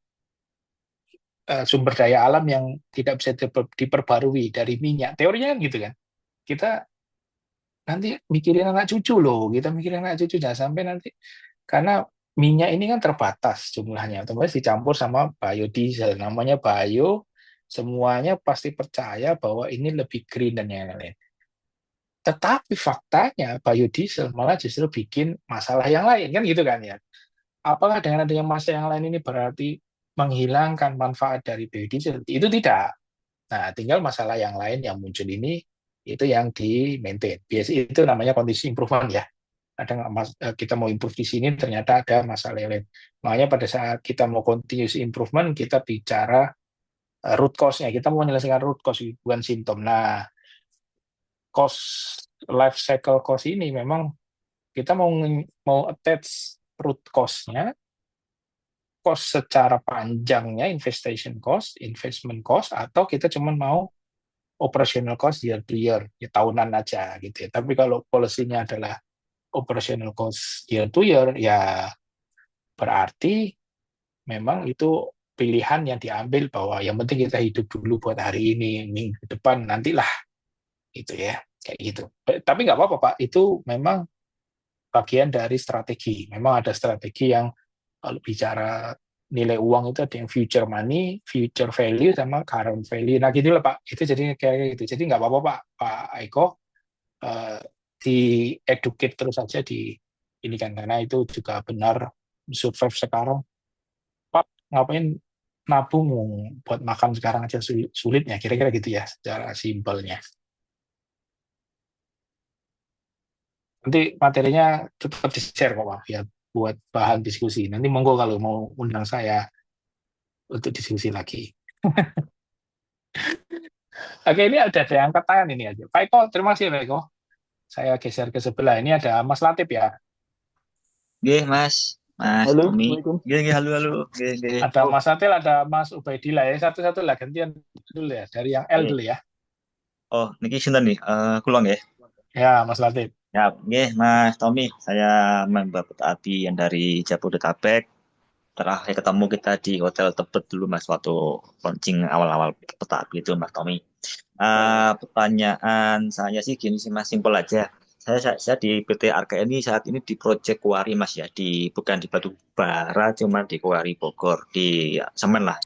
sumber daya alam yang tidak bisa diperbarui dari minyak. Teorinya kan gitu kan. Kita nanti mikirin anak cucu loh, kita mikirin anak cucu jangan sampai nanti, karena minyak ini kan terbatas jumlahnya, otomatis dicampur sama biodiesel, namanya bio, semuanya pasti percaya bahwa ini lebih green dan yang lain. Tetapi faktanya biodiesel malah justru bikin masalah yang lain kan gitu kan ya. Apakah dengan adanya masalah yang lain ini berarti menghilangkan manfaat dari biodiesel? Itu tidak. Nah, tinggal masalah yang lain yang muncul ini itu yang di-maintain. Biasanya itu namanya continuous improvement ya. Kita mau improve di sini ternyata ada masalah yang lain. Makanya pada saat kita mau continuous improvement kita bicara root cause-nya. Kita mau menyelesaikan root cause bukan simptom. Nah, life cycle cost ini memang kita mau attach root cause-nya, cost secara panjangnya, investment cost, atau kita cuma mau operational cost year to year, ya tahunan aja gitu ya. Tapi kalau policy-nya adalah operational cost year to year, ya berarti memang itu pilihan yang diambil bahwa yang penting kita hidup dulu buat hari ini, minggu depan nantilah gitu ya, kayak gitu. Tapi nggak apa-apa Pak, itu memang bagian dari strategi. Memang ada strategi yang kalau bicara nilai uang itu ada yang future money, future value, sama current value. Nah gitu lah Pak, itu jadi kayak gitu. Jadi nggak apa-apa Pak Eko, di educate terus aja di ini kan, karena itu juga benar survive sekarang. Pak ngapain nabung buat makan sekarang aja sulitnya, kira-kira gitu ya secara simpelnya. Nanti materinya tetap di-share kok Pak, ya buat bahan diskusi. Nanti monggo kalau mau undang saya untuk diskusi lagi. Oke, ini ada yang angkat tangan ini aja. Pak Eko, terima kasih Pak Eko. Saya geser ke sebelah. Ini ada Mas Latif ya. Nggih, Mas Halo, Tommy. Assalamualaikum. Nggih, halo. Nggih. Ada Oh, Mas Atil, ada Mas Ubaidillah ya. Satu-satu lah gantian dulu ya. Dari yang L Nggih. dulu ya. Oh, niki sinten nih? Kula nggih. Ya, Mas Latif. Ya, nggih, Mas Tommy. Saya member Petapi yang dari Jabodetabek. Terakhir ketemu kita di Hotel Tebet dulu, Mas, waktu launching awal-awal Petapi itu, Mas Tommy. Pertanyaan saya sih gini sih, Mas, simpel aja. Saya di PT Arka ini saat ini di Project Kuari, Mas, ya, bukan di Batu Bara, cuma di Kuari Bogor, di Semen lah.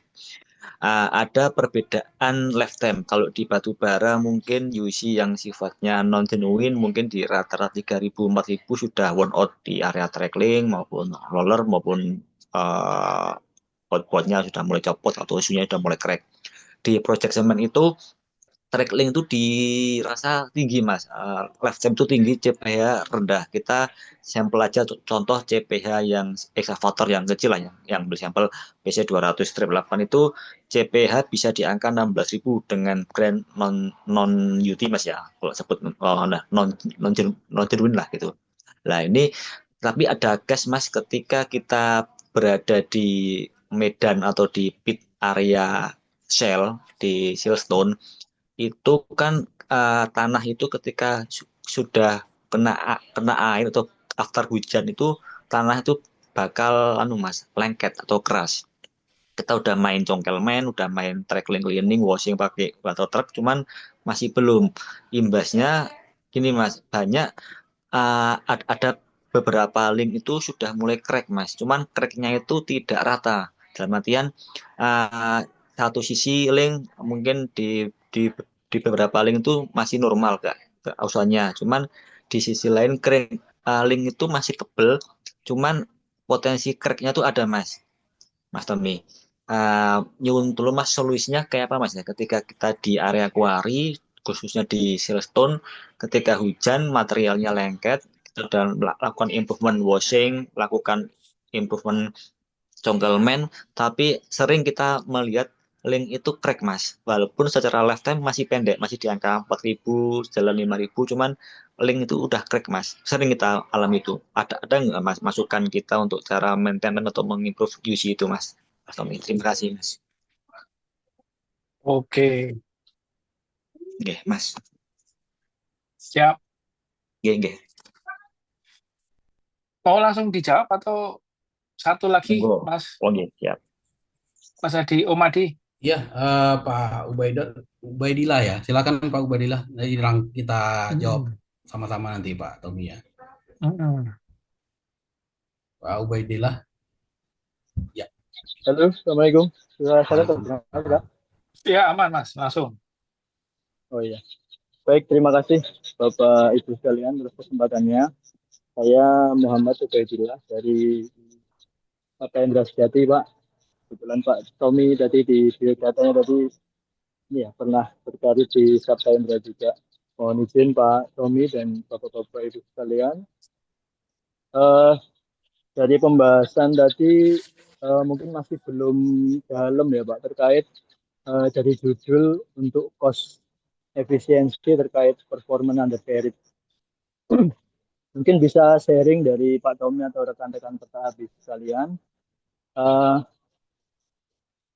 Ada perbedaan lifetime. Kalau di batu bara mungkin UC yang sifatnya non genuine mungkin di rata-rata 3.000 4.000 sudah worn out di area trackling maupun roller maupun outboardnya sudah mulai copot atau isunya sudah mulai crack. Di project semen itu trackling itu dirasa tinggi, Mas. Lifetime itu tinggi, CPH rendah. Kita sampel aja contoh CPH yang excavator yang kecil lah, yang bersampel PC 200 strip 8 itu CPH bisa di angka 16.000 dengan brand non UT, Mas, ya. Kalau sebut non genuine lah gitu. Nah, ini tapi ada case, Mas, ketika kita berada di Medan atau di pit area Shell di Silverstone itu kan tanah itu ketika sudah kena air atau after hujan itu tanah itu bakal Mas lengket atau keras. Kita udah main congkelmen, udah main trackling cleaning, washing pakai water truck, cuman masih belum. Imbasnya gini, Mas, banyak ada beberapa link itu sudah mulai crack, Mas. Cuman cracknya itu tidak rata. Dalam artian uh, satu sisi link mungkin di beberapa link itu masih normal, Kak, usahanya. Cuman di sisi lain link itu masih tebel, cuman potensi cracknya tuh ada, Mas Tommy. Nyuwun dulu, Mas, solusinya kayak apa, Mas, ya? Ketika kita di area quarry, khususnya di Silverstone, ketika hujan materialnya lengket, kita sudah lakukan improvement washing, lakukan improvement congkelmen, tapi sering kita melihat link itu crack, Mas. Walaupun secara lifetime masih pendek, masih di angka 4.000, jalan 5.000, cuman link itu udah crack, Mas. Sering kita alami itu. Ada nggak, Mas, masukan kita untuk cara maintenance atau mengimprove UC itu, Mas? Mas Tommy, terima kasih, Mas. Oke, Oke, Mas. siap. Oke. Mau langsung dijawab atau satu lagi, Monggo. Mas Oke, siap. Adi, Om Adi? Ya, Pak Ubaidillah ya. Silakan Pak Ubaidillah. Nanti kita jawab sama-sama nanti Pak Tommy ya. Pak Ubaidillah. Ya. halo, Assalamualaikum. Suara saya terdengar, Pak? Ya, aman, Mas. Langsung. Oh iya. Baik, terima kasih Bapak Ibu sekalian atas kesempatannya. Saya Muhammad Ubaidillah dari Partai Indra Sejati, Pak. Kebetulan Pak Tommy tadi di biodatanya tadi ini ya pernah berkarir di Partai Indra juga. Mohon izin Pak Tommy dan Bapak-Bapak Ibu sekalian. Dari pembahasan tadi mungkin masih belum dalam ya Pak terkait dari judul untuk cost efisiensi terkait performance undercarriage. Mungkin bisa sharing dari Pak Tommy atau rekan-rekan Petapi sekalian.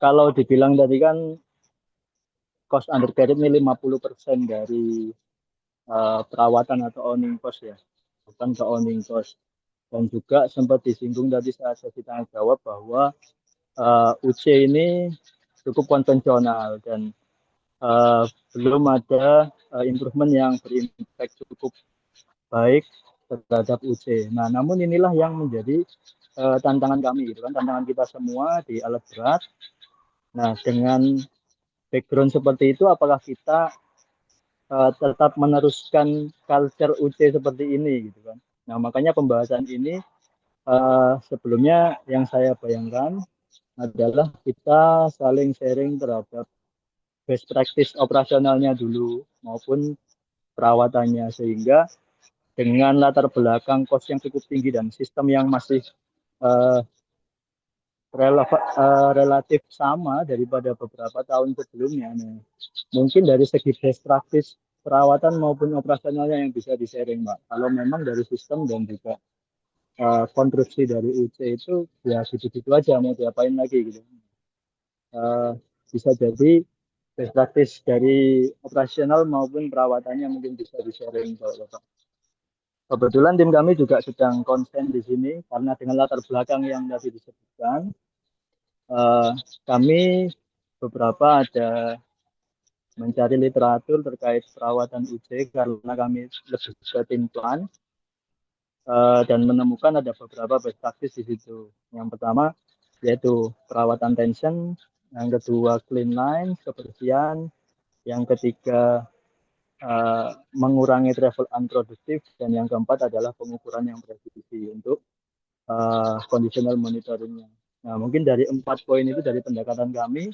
Kalau dibilang tadi kan cost undercarriage ini 50% dari perawatan atau owning cost ya, bukan ke owning cost. Dan juga sempat disinggung tadi saat saya tanya jawab bahwa UC ini cukup konvensional dan belum ada improvement yang berimpact cukup baik terhadap UC. Nah, namun inilah yang menjadi tantangan kami, gitu kan, tantangan kita semua di alat berat. Nah, dengan background seperti itu, apakah kita tetap meneruskan culture UC seperti ini, gitu kan? Nah, makanya pembahasan ini sebelumnya yang saya bayangkan adalah kita saling sharing terhadap best practice operasionalnya dulu maupun perawatannya, sehingga dengan latar belakang cost yang cukup tinggi dan sistem yang masih relatif sama daripada beberapa tahun sebelumnya. Nah, mungkin dari segi best practice perawatan maupun operasionalnya yang bisa di-sharing, Pak. Kalau memang dari sistem dan juga konstruksi dari UC itu ya gitu-gitu aja, mau diapain lagi gitu. Bisa jadi best practice dari operasional maupun perawatannya mungkin bisa di-sharing, Bapak. Kebetulan tim kami juga sedang konsen di sini karena dengan latar belakang yang tadi disebutkan, kami beberapa ada mencari literatur terkait perawatan UC karena kami lebih ke tim plan, dan menemukan ada beberapa best practice di situ. Yang pertama yaitu perawatan tension, yang kedua clean line, kebersihan, yang ketiga mengurangi travel unproduktif, dan yang keempat adalah pengukuran yang presisi untuk conditional monitoringnya. Nah, mungkin dari 4 poin itu dari pendekatan kami,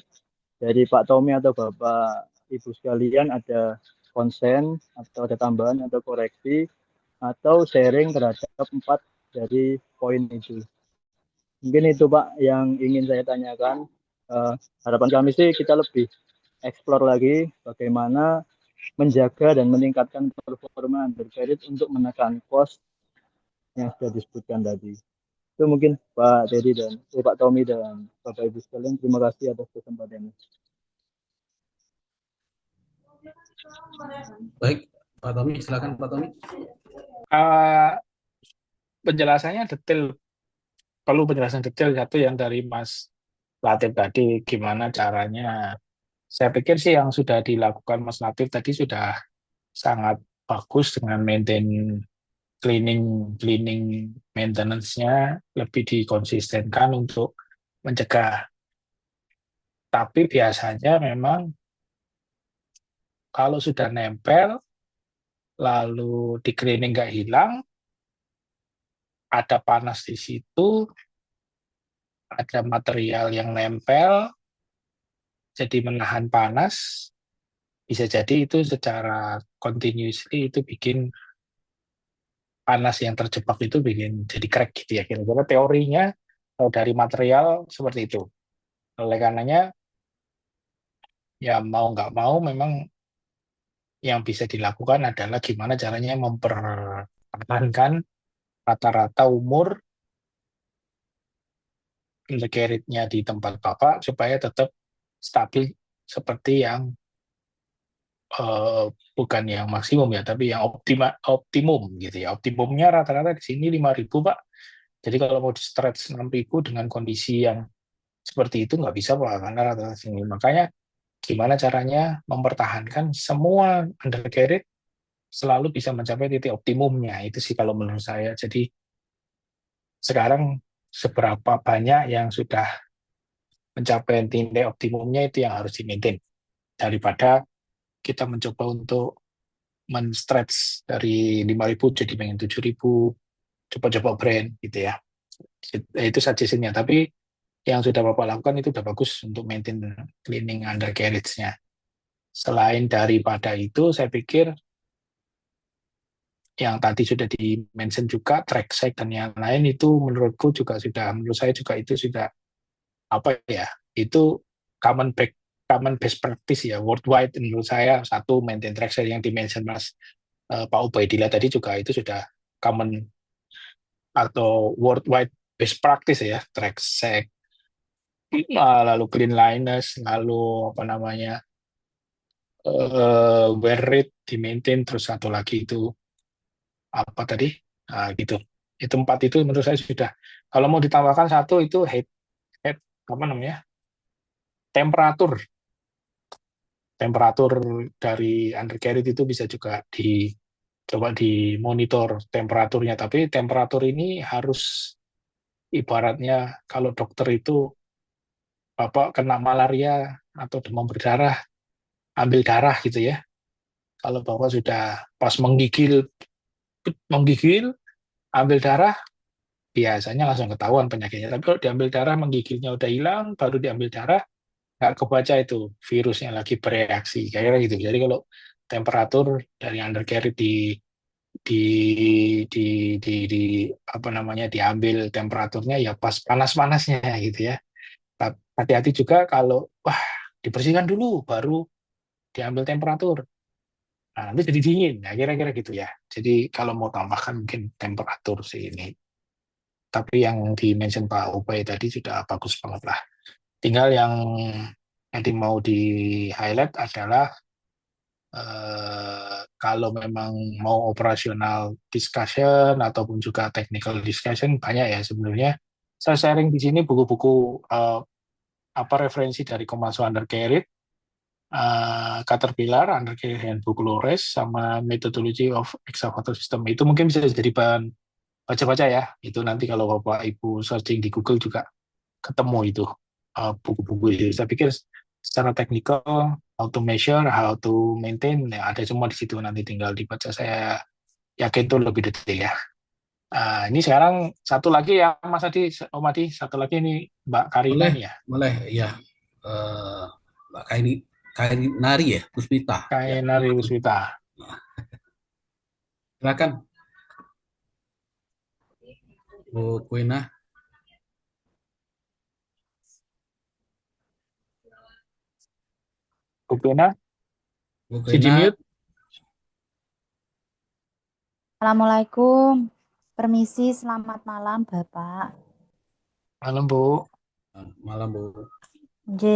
dari Pak Tommy atau Bapak Ibu sekalian ada konsen atau ada tambahan atau koreksi atau sharing terhadap 4 dari poin itu. Mungkin itu Pak yang ingin saya tanyakan. Harapan kami sih kita lebih explore lagi bagaimana menjaga dan meningkatkan performa undercarriage untuk menekan cost yang sudah disebutkan tadi. Itu mungkin Pak Teddy dan Pak Tommy dan Bapak Ibu sekalian, terima kasih atas kesempatannya. Baik, Pak Tommy, silakan Pak Tommy. Penjelasannya detail, perlu penjelasan detail satu yang dari Mas Latif tadi, gimana caranya. Saya pikir sih yang sudah dilakukan Mas Latif tadi sudah sangat bagus dengan cleaning maintenance-nya lebih dikonsistenkan untuk mencegah. Tapi biasanya memang kalau sudah nempel, lalu di cleaning nggak hilang, ada panas di situ, ada material yang nempel, jadi menahan panas, bisa jadi itu secara continuously itu bikin panas yang terjebak itu bikin jadi crack gitu ya. Kira-kira teorinya dari material seperti itu. Oleh karenanya, ya mau nggak mau memang yang bisa dilakukan adalah gimana caranya mempertahankan rata-rata umur undercarriage-nya di tempat Bapak supaya tetap stabil seperti yang bukan yang maksimum ya, tapi yang optimum gitu ya. Optimumnya rata-rata di sini 5.000 Pak. Jadi kalau mau di stretch 6.000 dengan kondisi yang seperti itu nggak bisa Pak, karena rata-rata sini. Makanya gimana caranya mempertahankan semua undercarriage selalu bisa mencapai titik optimumnya. Itu sih kalau menurut saya. Jadi sekarang seberapa banyak yang sudah mencapai titik optimumnya itu yang harus di-maintain. Daripada kita mencoba untuk men-stretch dari 5.000 jadi pengen 7.000, coba-coba brand gitu ya. Itu suggestion-nya. Tapi yang sudah Bapak lakukan itu sudah bagus untuk maintain cleaning undercarriage-nya. Selain daripada itu, saya pikir yang tadi sudah di-mention juga, track side dan yang lain itu menurut saya juga itu sudah apa ya, itu common best practice ya, worldwide menurut saya. Satu, maintain track side yang di-mention Mas Pak Ubaidillah tadi juga itu sudah common atau worldwide best practice ya, track side, lalu clean liners, lalu apa namanya, wear rate di-maintain, terus satu lagi itu apa tadi, gitu. Itu 4 itu menurut saya sudah. Kalau mau ditambahkan satu itu head apa namanya, temperatur dari undercarriage itu bisa juga coba dimonitor temperaturnya. Tapi temperatur ini harus ibaratnya kalau dokter itu Bapak kena malaria atau demam berdarah, ambil darah gitu ya. Kalau Bapak sudah pas menggigil, ambil darah, biasanya langsung ketahuan penyakitnya. Tapi kalau diambil darah, menggigilnya udah hilang, baru diambil darah, nggak kebaca itu virusnya lagi bereaksi. Kayak gitu. Jadi kalau temperatur dari undercarriage di apa namanya, diambil temperaturnya ya pas panas-panasnya gitu ya. Hati-hati juga kalau dibersihkan dulu baru diambil temperatur. Nah, nanti jadi dingin, ya kira-kira gitu ya. Jadi kalau mau tambahkan mungkin temperatur sih ini. Tapi yang di-mention Pak Ubay tadi sudah bagus banget lah. Tinggal yang nanti mau di-highlight adalah kalau memang mau operasional discussion ataupun juga technical discussion banyak ya sebenarnya. Saya sharing di sini buku-buku apa referensi dari Komatsu Undercarried, Caterpillar, Undercarried Handbook Lores, sama Methodology of Excavator System. Itu mungkin bisa jadi bahan baca-baca ya. Itu nanti kalau Bapak Ibu searching di Google juga ketemu itu buku-buku itu. Saya pikir secara teknikal, how to measure, how to maintain, ya ada semua di situ. Nanti tinggal dibaca. Saya yakin itu lebih detail ya. Ini sekarang satu lagi ya Mas Adi, Om Adi, satu lagi ini Mbak Karina Boleh, nih ya. boleh, ya. Mbak Kaini Nari ya, Puspita. Ya, Kainari Wiswita. silakan Bu Kuina. Kupina, Bu si di Kuina, mute. Assalamualaikum. Permisi, selamat malam, Bapak. Malam Bu. malam Bu.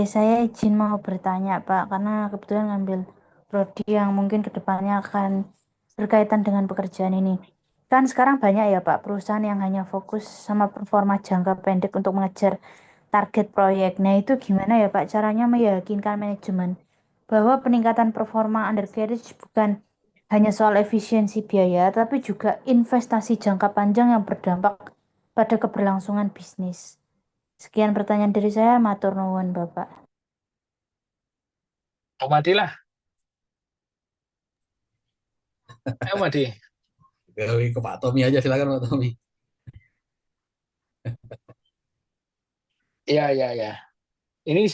Saya izin mau bertanya, Pak, karena kebetulan ngambil prodi yang mungkin kedepannya akan berkaitan dengan pekerjaan ini. Kan sekarang banyak ya, Pak, perusahaan yang hanya fokus sama performa jangka pendek untuk mengejar target proyek. Nah, itu gimana ya, Pak, caranya meyakinkan manajemen bahwa peningkatan performa undercarriage bukan hanya soal efisiensi biaya, tapi juga investasi jangka panjang yang berdampak pada keberlangsungan bisnis. Sekian pertanyaan dari saya, matur nuwun, Bapak. Om Adi lah. Om Adi. Ke Pak Tommy aja, silakan Pak Tommy. Iya, iya, iya. Ini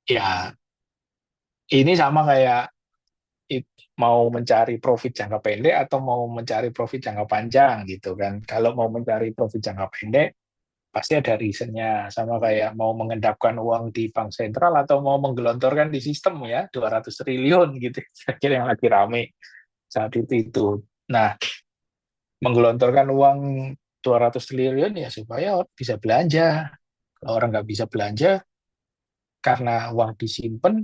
ya ini sama kayak mau mencari profit jangka pendek atau mau mencari profit jangka panjang gitu kan. Kalau mau mencari profit jangka pendek pasti ada reasonnya, sama kayak mau mengendapkan uang di bank sentral atau mau menggelontorkan di sistem ya 200 triliun gitu. Saya kira yang lagi rame saat itu. Nah, menggelontorkan uang 200 triliun ya supaya orang bisa belanja. Kalau orang nggak bisa belanja karena uang disimpan,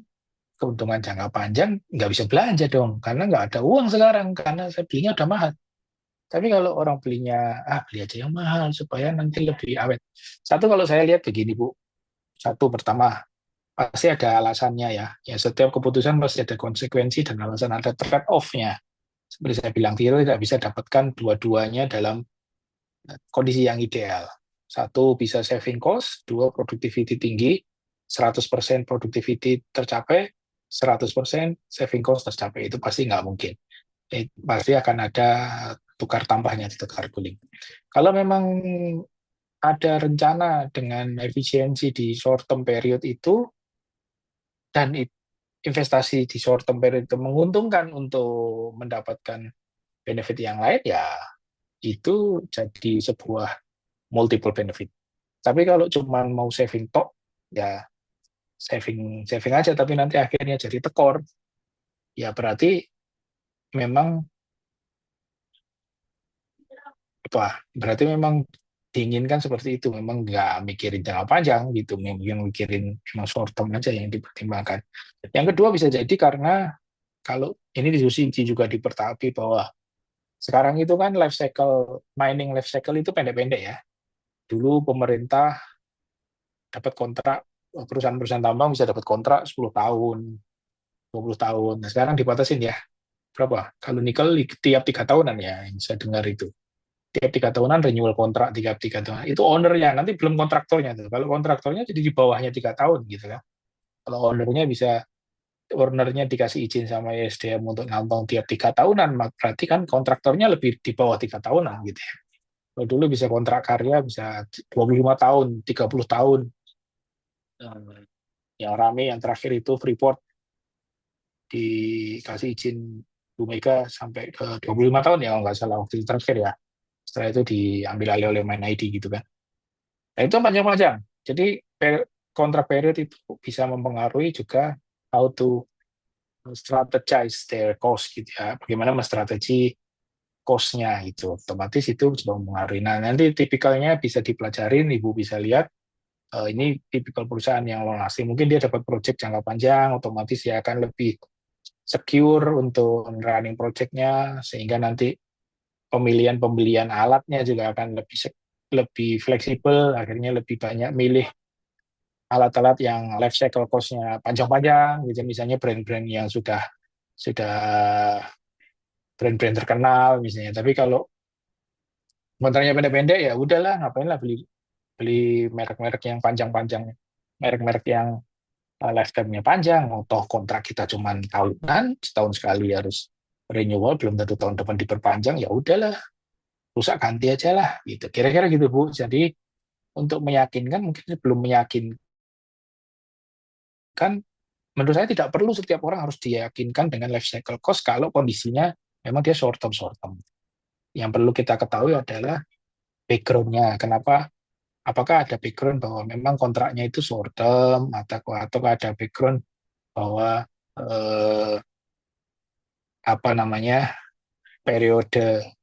keuntungan jangka panjang nggak bisa belanja dong, karena nggak ada uang sekarang, karena saya belinya udah mahal. Tapi kalau orang belinya, beli aja yang mahal supaya nanti lebih awet. Satu, kalau saya lihat begini Bu, satu pertama, pasti ada alasannya ya. Ya setiap keputusan pasti ada konsekuensi dan alasan, ada trade off-nya. Seperti saya bilang, kita tidak bisa dapatkan dua-duanya dalam kondisi yang ideal. Satu, bisa saving cost, dua, productivity tinggi, 100% productivity tercapai, 100% saving cost tercapai. Itu pasti nggak mungkin. Pasti akan ada tukar tambahnya di tukar guling. Kalau memang ada rencana dengan efisiensi di short term period itu, dan investasi di short term period itu menguntungkan untuk mendapatkan benefit yang lain, ya itu jadi sebuah multiple benefit. Tapi kalau cuma mau saving tok, ya saving saving aja, tapi nanti akhirnya jadi tekor, ya berarti memang berarti memang diinginkan seperti itu, memang nggak mikirin jangka panjang gitu, yang mikirin memang short term aja yang dipertimbangkan. Yang kedua bisa jadi karena kalau ini diskusi juga dipertapi bahwa sekarang itu kan life cycle, mining life cycle itu pendek-pendek ya. Dulu pemerintah dapat kontrak, perusahaan-perusahaan tambang bisa dapat kontrak 10 tahun, 20 tahun. Nah, sekarang dibatasin ya. Berapa? Kalau nikel tiap 3 tahunan ya, yang saya dengar itu. Tiap 3 tahunan renewal kontrak, tiap 3 tahun. Itu ownernya, nanti belum kontraktornya tuh. Kalau kontraktornya jadi di bawahnya 3 tahun gitu kan. Kalau ownernya dikasih izin sama ISDM untuk nambang tiap 3 tahunan, berarti kan kontraktornya lebih di bawah 3 tahunan gitu ya. Kalau dulu bisa kontrak karya bisa 25 tahun, 30 tahun. Yang rame yang terakhir itu Freeport dikasih izin Bu Mega sampai ke 25 tahun ya, kalau nggak salah waktu itu terakhir ya. Setelah itu diambil alih oleh MindID gitu kan. Nah itu panjang-panjang. Jadi kontrak period itu bisa mempengaruhi juga how to strategize their cost gitu ya. Bagaimana menstrategi cost-nya itu. Otomatis itu juga mempengaruhi. Nah, nanti tipikalnya bisa dipelajarin, Ibu bisa lihat ini tipikal perusahaan yang long lasting. Mungkin dia dapat project jangka panjang, otomatis dia akan lebih secure untuk running project-nya, sehingga nanti pembelian alatnya juga akan lebih fleksibel, akhirnya lebih banyak milih alat-alat yang life cycle cost-nya panjang-panjang, gitu. Misalnya brand-brand yang sudah brand-brand terkenal misalnya. Tapi kalau kontraknya pendek-pendek ya udahlah, ngapain lah beli merek-merek yang panjang-panjang, merek-merek yang lifetime-nya panjang. Toh kontrak kita cuma tahunan, setahun sekali harus renewal, belum tentu tahun depan diperpanjang, ya udahlah, rusak ganti aja lah gitu. Kira-kira gitu Bu. Jadi untuk meyakinkan, mungkin belum meyakinkan, menurut saya tidak perlu setiap orang harus diyakinkan dengan life cycle cost kalau kondisinya memang dia short term. Yang perlu kita ketahui adalah background-nya. Kenapa? Apakah ada background bahwa memang kontraknya itu short term, atau ada background bahwa periode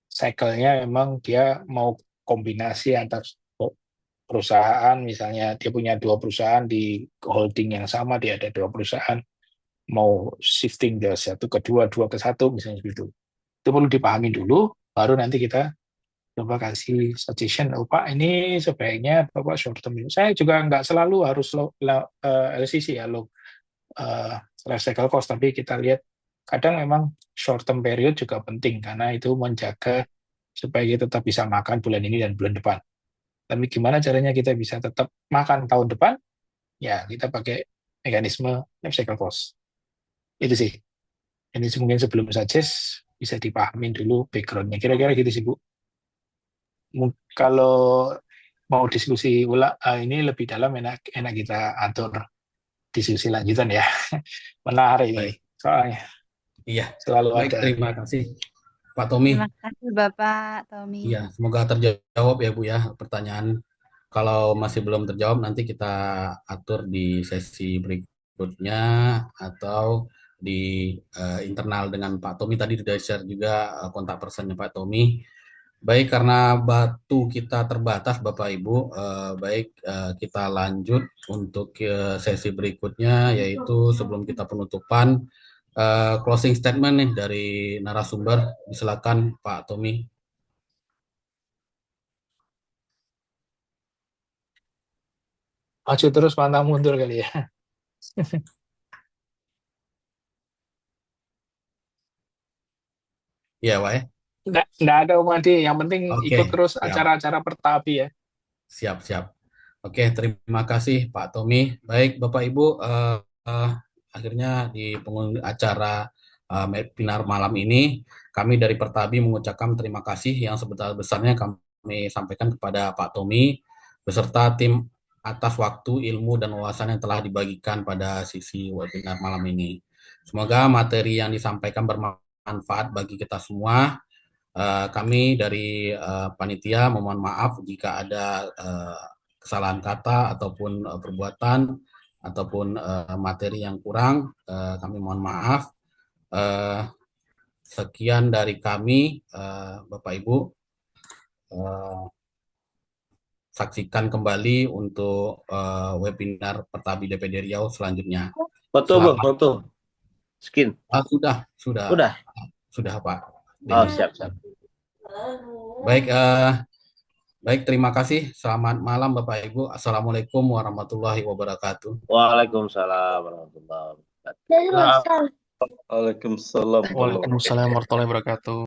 cycle-nya memang dia mau kombinasi antar perusahaan, misalnya dia punya 2 perusahaan di holding yang sama, dia ada 2 perusahaan, mau shifting dari 1 ke 2, 2 ke 1, misalnya begitu. Itu perlu dipahami dulu, baru nanti kita coba kasih suggestion, Pak, ini sebaiknya Bapak short term. Saya juga nggak selalu harus LCC ya, life cycle cost, tapi kita lihat kadang memang short term period juga penting, karena itu menjaga supaya kita tetap bisa makan bulan ini dan bulan depan. Tapi gimana caranya kita bisa tetap makan tahun depan? Ya, kita pakai mekanisme life cycle cost. Itu sih. Ini mungkin sebelum suggest, bisa dipahamin dulu background-nya. Kira-kira gitu sih, Bu. Kalau mau diskusi ulang, ini lebih dalam, enak kita atur diskusi lanjutan ya. Menarik ini. Soalnya. Iya. Selalu Baik, ada. terima kasih Pak Tommy. Terima kasih Bapak Tommy. Iya, semoga terjawab ya Bu ya pertanyaan. Kalau masih belum terjawab, nanti kita atur di sesi berikutnya atau di internal dengan Pak Tommy. Tadi sudah share juga kontak personnya Pak Tommy. Baik, karena waktu kita terbatas Bapak Ibu, kita lanjut untuk sesi berikutnya, yaitu sebelum kita penutupan, closing statement nih dari narasumber. Silakan Pak Tommy. Maju terus, pantang mundur kali ya. Iya, Pak ya. Nggak ada Om Adi, yang penting ikut terus siap. acara-acara Pertabi ya. Siap. Oke, terima kasih Pak Tommy. Baik, Bapak Ibu, akhirnya di penghujung acara webinar malam ini, kami dari Pertabi mengucapkan terima kasih yang sebesar-besarnya kami sampaikan kepada Pak Tommy beserta tim atas waktu, ilmu, dan wawasan yang telah dibagikan pada sisi webinar malam ini. Semoga materi yang disampaikan bermanfaat bagi kita semua. Kami dari panitia memohon maaf jika ada kesalahan kata ataupun perbuatan ataupun materi yang kurang. Kami mohon maaf. Sekian dari kami, Bapak Ibu. Saksikan kembali untuk webinar Pertabi DPD Riau selanjutnya. Foto, Bu, foto. Skin. Sudah Pak. Oh, siap. Baik, terima kasih. Selamat malam Bapak Ibu. Assalamualaikum warahmatullahi wabarakatuh. Waalaikumsalam warahmatullahi wabarakatuh. Waalaikumsalam warahmatullahi wabarakatuh.